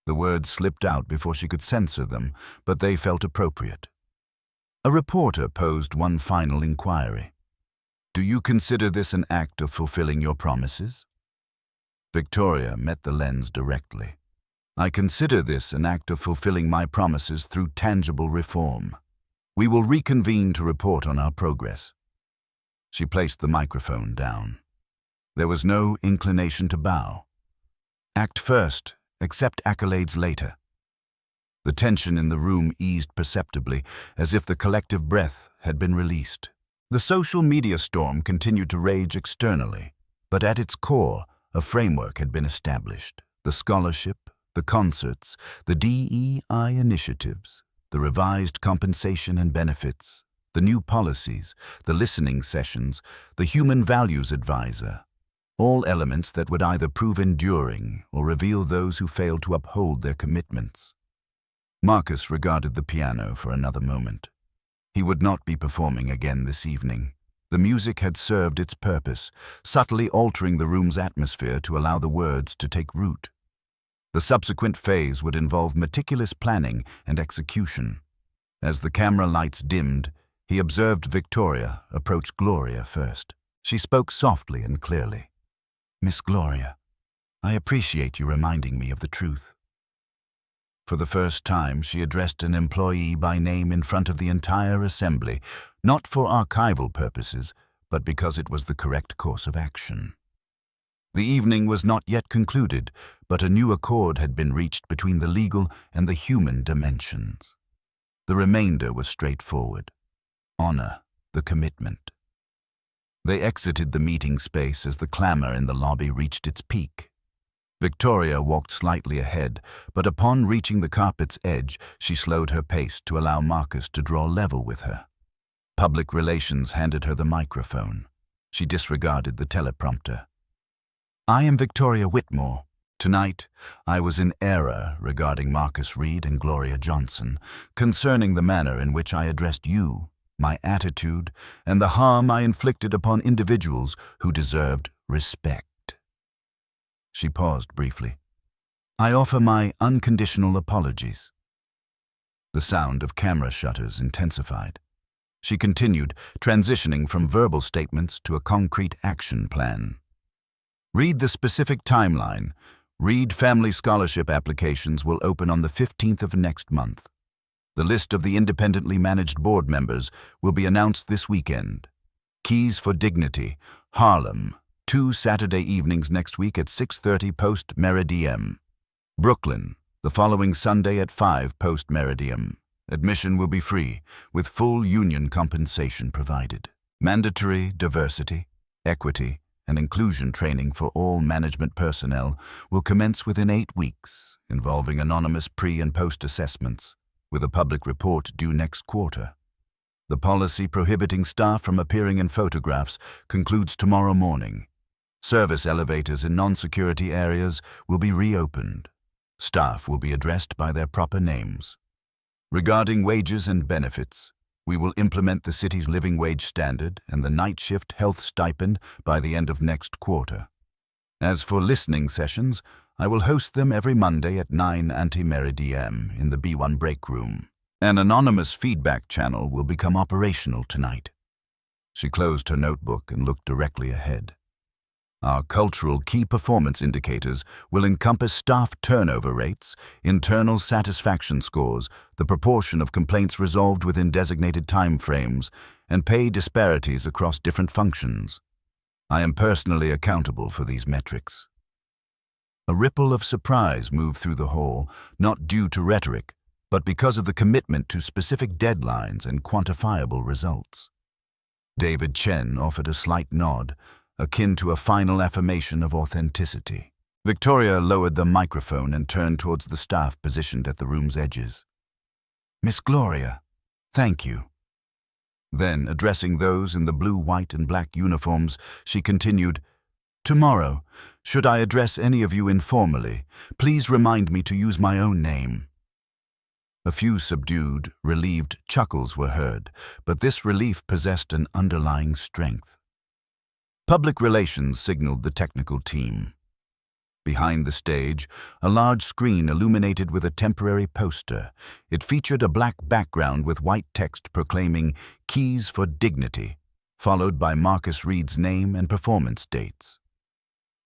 The words slipped out before she could censor them, but they felt appropriate. A reporter posed one final inquiry. "Do you consider this an act of fulfilling your promises?" Victoria met the lens directly. "I consider this an act of fulfilling my promises through tangible reform. We will reconvene to report on our progress." She placed the microphone down. There was no inclination to bow. Act first, accept accolades later. The tension in the room eased perceptibly, as if the collective breath had been released. The social media storm continued to rage externally, but at its core, a framework had been established. The scholarship, the concerts, the DEI initiatives, the revised compensation and benefits, the new policies, the listening sessions, the human values advisor, all elements that would either prove enduring or reveal those who failed to uphold their commitments. Marcus regarded the piano for another moment. He would not be performing again this evening. The music had served its purpose, subtly altering the room's atmosphere to allow the words to take root. The subsequent phase would involve meticulous planning and execution. As the camera lights dimmed, he observed Victoria approach Gloria first. She spoke softly and clearly. "Miss Gloria, I appreciate you reminding me of the truth." For the first time, she addressed an employee by name in front of the entire assembly, not for archival purposes, but because it was the correct course of action. The evening was not yet concluded, but a new accord had been reached between the legal and the human dimensions. The remainder was straightforward. Honor the commitment. They exited the meeting space as the clamor in the lobby reached its peak. Victoria walked slightly ahead, but upon reaching the carpet's edge, she slowed her pace to allow Marcus to draw level with her. Public relations handed her the microphone. She disregarded the teleprompter. "I am Victoria Whitmore. Tonight, I was in error regarding Marcus Reed and Gloria Johnson, concerning the manner in which I addressed you, my attitude, and the harm I inflicted upon individuals who deserved respect." She paused briefly. "I offer my unconditional apologies." The sound of camera shutters intensified. She continued, transitioning from verbal statements to a concrete action plan. "Read the specific timeline. Reed Family Scholarship applications will open on the 15th of next month. The list of the independently managed board members will be announced this weekend. Keys for Dignity, Harlem, 2 Saturday evenings next week at 6:30 post-meridiem. Brooklyn, the following Sunday at 5 post-meridiem. Admission will be free, with full union compensation provided. Mandatory diversity, equity, and inclusion training for all management personnel will commence within 8 weeks, involving anonymous pre- and post-assessments, with a public report due next quarter. The policy prohibiting staff from appearing in photographs concludes tomorrow morning. Service elevators in non-security areas will be reopened. Staff will be addressed by their proper names. Regarding wages and benefits, we will implement the city's living wage standard and the night shift health stipend by the end of next quarter. As for listening sessions, I will host them every Monday at 9 ante-meridiem in the B1 break room. An anonymous feedback channel will become operational tonight." She closed her notebook and looked directly ahead. "Our cultural key performance indicators will encompass staff turnover rates, internal satisfaction scores, the proportion of complaints resolved within designated time frames, and pay disparities across different functions. I am personally accountable for these metrics." A ripple of surprise moved through the hall, not due to rhetoric, but because of the commitment to specific deadlines and quantifiable results. David Chen offered a slight nod, akin to a final affirmation of authenticity. Victoria lowered the microphone and turned towards the staff positioned at the room's edges. "Miss Gloria, thank you." Then, addressing those in the blue, white, and black uniforms, she continued, "Tomorrow, should I address any of you informally, please remind me to use my own name." A few subdued, relieved chuckles were heard, but this relief possessed an underlying strength. Public relations signaled the technical team. Behind the stage, a large screen illuminated with a temporary poster. It featured a black background with white text proclaiming "Keys for Dignity," followed by Marcus Reed's name and performance dates.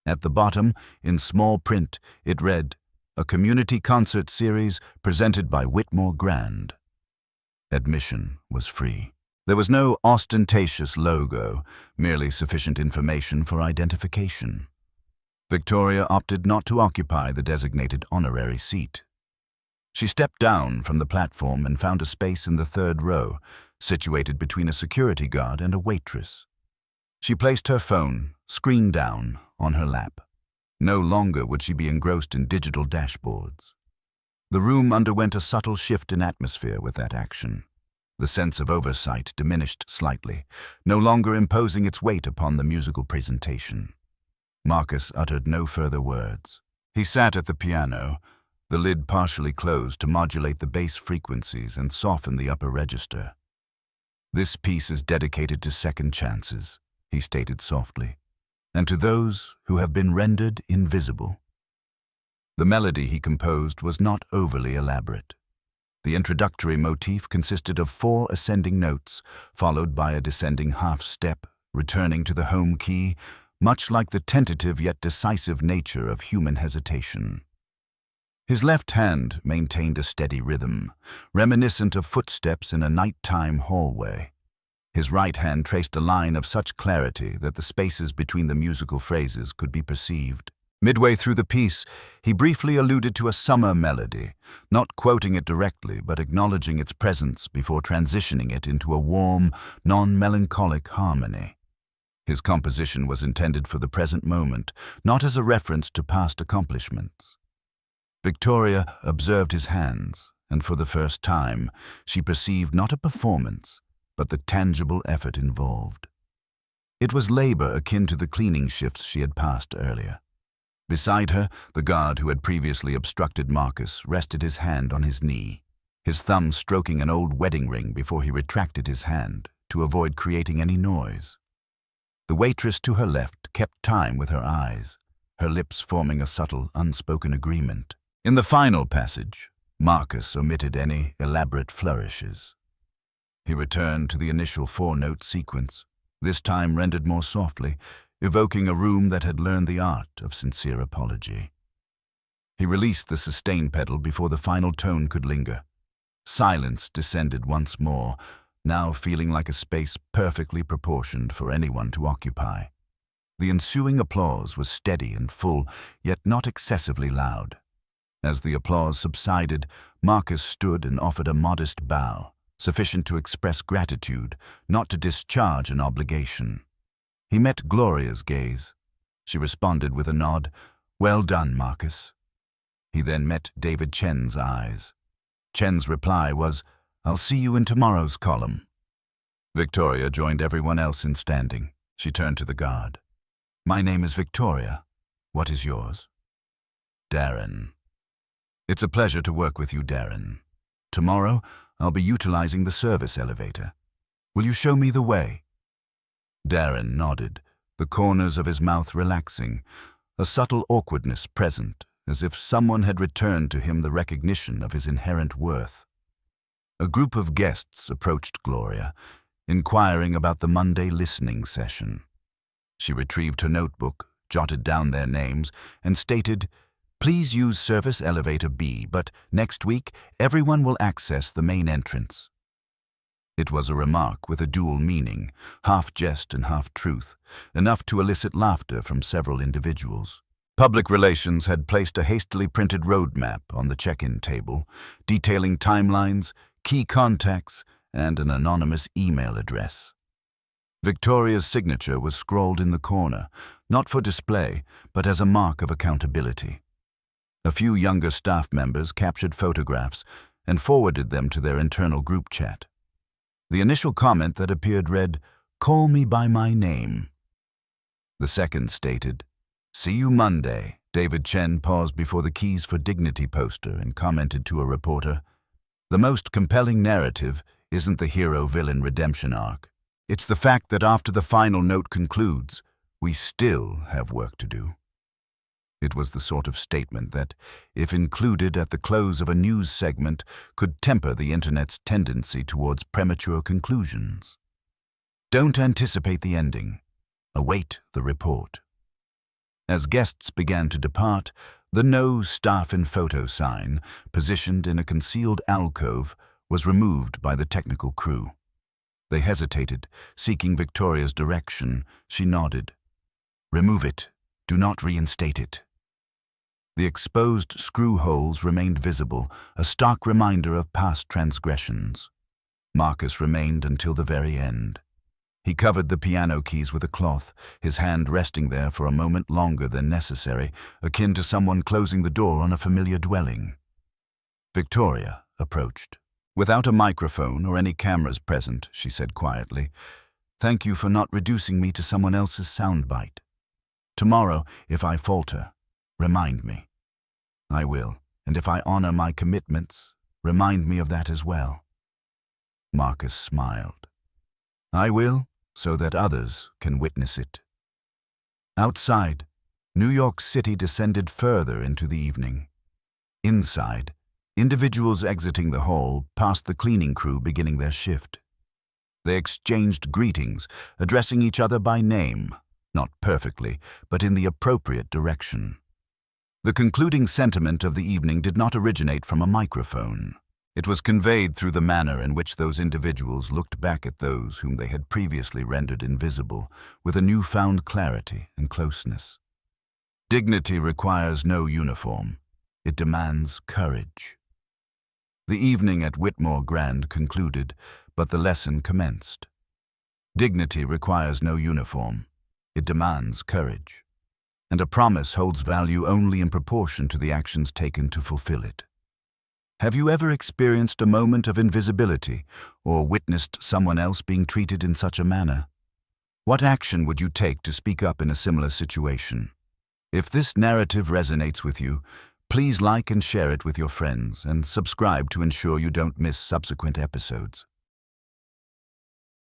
At the bottom, in small print, it read, "A community concert series presented by Whitmore Grand." Admission was free. There was no ostentatious logo, merely sufficient information for identification. Victoria opted not to occupy the designated honorary seat. She stepped down from the platform and found a space in the 3rd row, situated between a security guard and a waitress. She placed her phone, screen down, on her lap. No longer would she be engrossed in digital dashboards. The room underwent a subtle shift in atmosphere with that action. The sense of oversight diminished slightly, no longer imposing its weight upon the musical presentation. Marcus uttered no further words. He sat at the piano, the lid partially closed to modulate the bass frequencies and soften the upper register. "This piece is dedicated to second chances," he stated softly, "and to those who have been rendered invisible." The melody he composed was not overly elaborate. The introductory motif consisted of 4 ascending notes, followed by a descending half-step, returning to the home key, much like the tentative yet decisive nature of human hesitation. His left hand maintained a steady rhythm, reminiscent of footsteps in a nighttime hallway. His right hand traced a line of such clarity that the spaces between the musical phrases could be perceived. Midway through the piece, he briefly alluded to a summer melody, not quoting it directly but acknowledging its presence before transitioning it into a warm, non-melancholic harmony. His composition was intended for the present moment, not as a reference to past accomplishments. Victoria observed his hands, and for the first time, she perceived not a performance, but the tangible effort involved. It was labor akin to the cleaning shifts she had passed earlier. Beside her, the guard who had previously obstructed Marcus rested his hand on his knee, his thumb stroking an old wedding ring before he retracted his hand to avoid creating any noise. The waitress to her left kept time with her eyes, her lips forming a subtle, unspoken agreement. In the final passage, Marcus omitted any elaborate flourishes. He returned to the initial four-note sequence, this time rendered more softly, evoking a room that had learned the art of sincere apology. He released the sustain pedal before the final tone could linger. Silence descended once more, now feeling like a space perfectly proportioned for anyone to occupy. The ensuing applause was steady and full, yet not excessively loud. As the applause subsided, Marcus stood and offered a modest bow, sufficient to express gratitude, not to discharge an obligation. He met Gloria's gaze. She responded with a nod. "Well done, Marcus." He then met David Chen's eyes. Chen's reply was, "I'll see you in tomorrow's column." Victoria joined everyone else in standing. She turned to the guard. "My name is Victoria. What is yours?" "Darren." "It's a pleasure to work with you, Darren. Tomorrow, I'll be utilizing the service elevator. Will you show me the way?" Darren nodded, the corners of his mouth relaxing, a subtle awkwardness present, as if someone had returned to him the recognition of his inherent worth. A group of guests approached Gloria, inquiring about the Monday listening session. She retrieved her notebook, jotted down their names, and stated, "Please use service elevator B, but next week, everyone will access the main entrance." It was a remark with a dual meaning, half jest and half truth, enough to elicit laughter from several individuals. Public relations had placed a hastily printed roadmap on the check-in table, detailing timelines, key contacts, and an anonymous email address. Victoria's signature was scrawled in the corner, not for display, but as a mark of accountability. A few younger staff members captured photographs and forwarded them to their internal group chat. The initial comment that appeared read, "Call me by my name." The second stated, "See you Monday." David Chen paused before the Keys for Dignity poster and commented to a reporter, "The most compelling narrative isn't the hero-villain redemption arc. It's the fact that after the final note concludes, we still have work to do." It was the sort of statement that, if included at the close of a news segment, could temper the Internet's tendency towards premature conclusions. Don't anticipate the ending. Await the report. As guests began to depart, the "No Staff in Photo" sign, positioned in a concealed alcove, was removed by the technical crew. They hesitated, seeking Victoria's direction. She nodded. "Remove it. Do not reinstate it." The exposed screw holes remained visible, a stark reminder of past transgressions. Marcus remained until the very end. He covered the piano keys with a cloth, his hand resting there for a moment longer than necessary, akin to someone closing the door on a familiar dwelling. Victoria approached. Without a microphone or any cameras present, she said quietly, "Thank you for not reducing me to someone else's soundbite. Tomorrow, if I falter, remind me." "I will, and if I honor my commitments, remind me of that as well." Marcus smiled. "I will, so that others can witness it." Outside, New York City descended further into the evening. Inside, individuals exiting the hall passed the cleaning crew beginning their shift. They exchanged greetings, addressing each other by name, not perfectly, but in the appropriate direction. The concluding sentiment of the evening did not originate from a microphone. It was conveyed through the manner in which those individuals looked back at those whom they had previously rendered invisible with a newfound clarity and closeness. Dignity requires no uniform. It demands courage. The evening at Whitmore Grand concluded, but the lesson commenced. Dignity requires no uniform. It demands courage. And a promise holds value only in proportion to the actions taken to fulfill it. Have you ever experienced a moment of invisibility or witnessed someone else being treated in such a manner? What action would you take to speak up in a similar situation? If this narrative resonates with you, please like and share it with your friends and subscribe to ensure you don't miss subsequent episodes.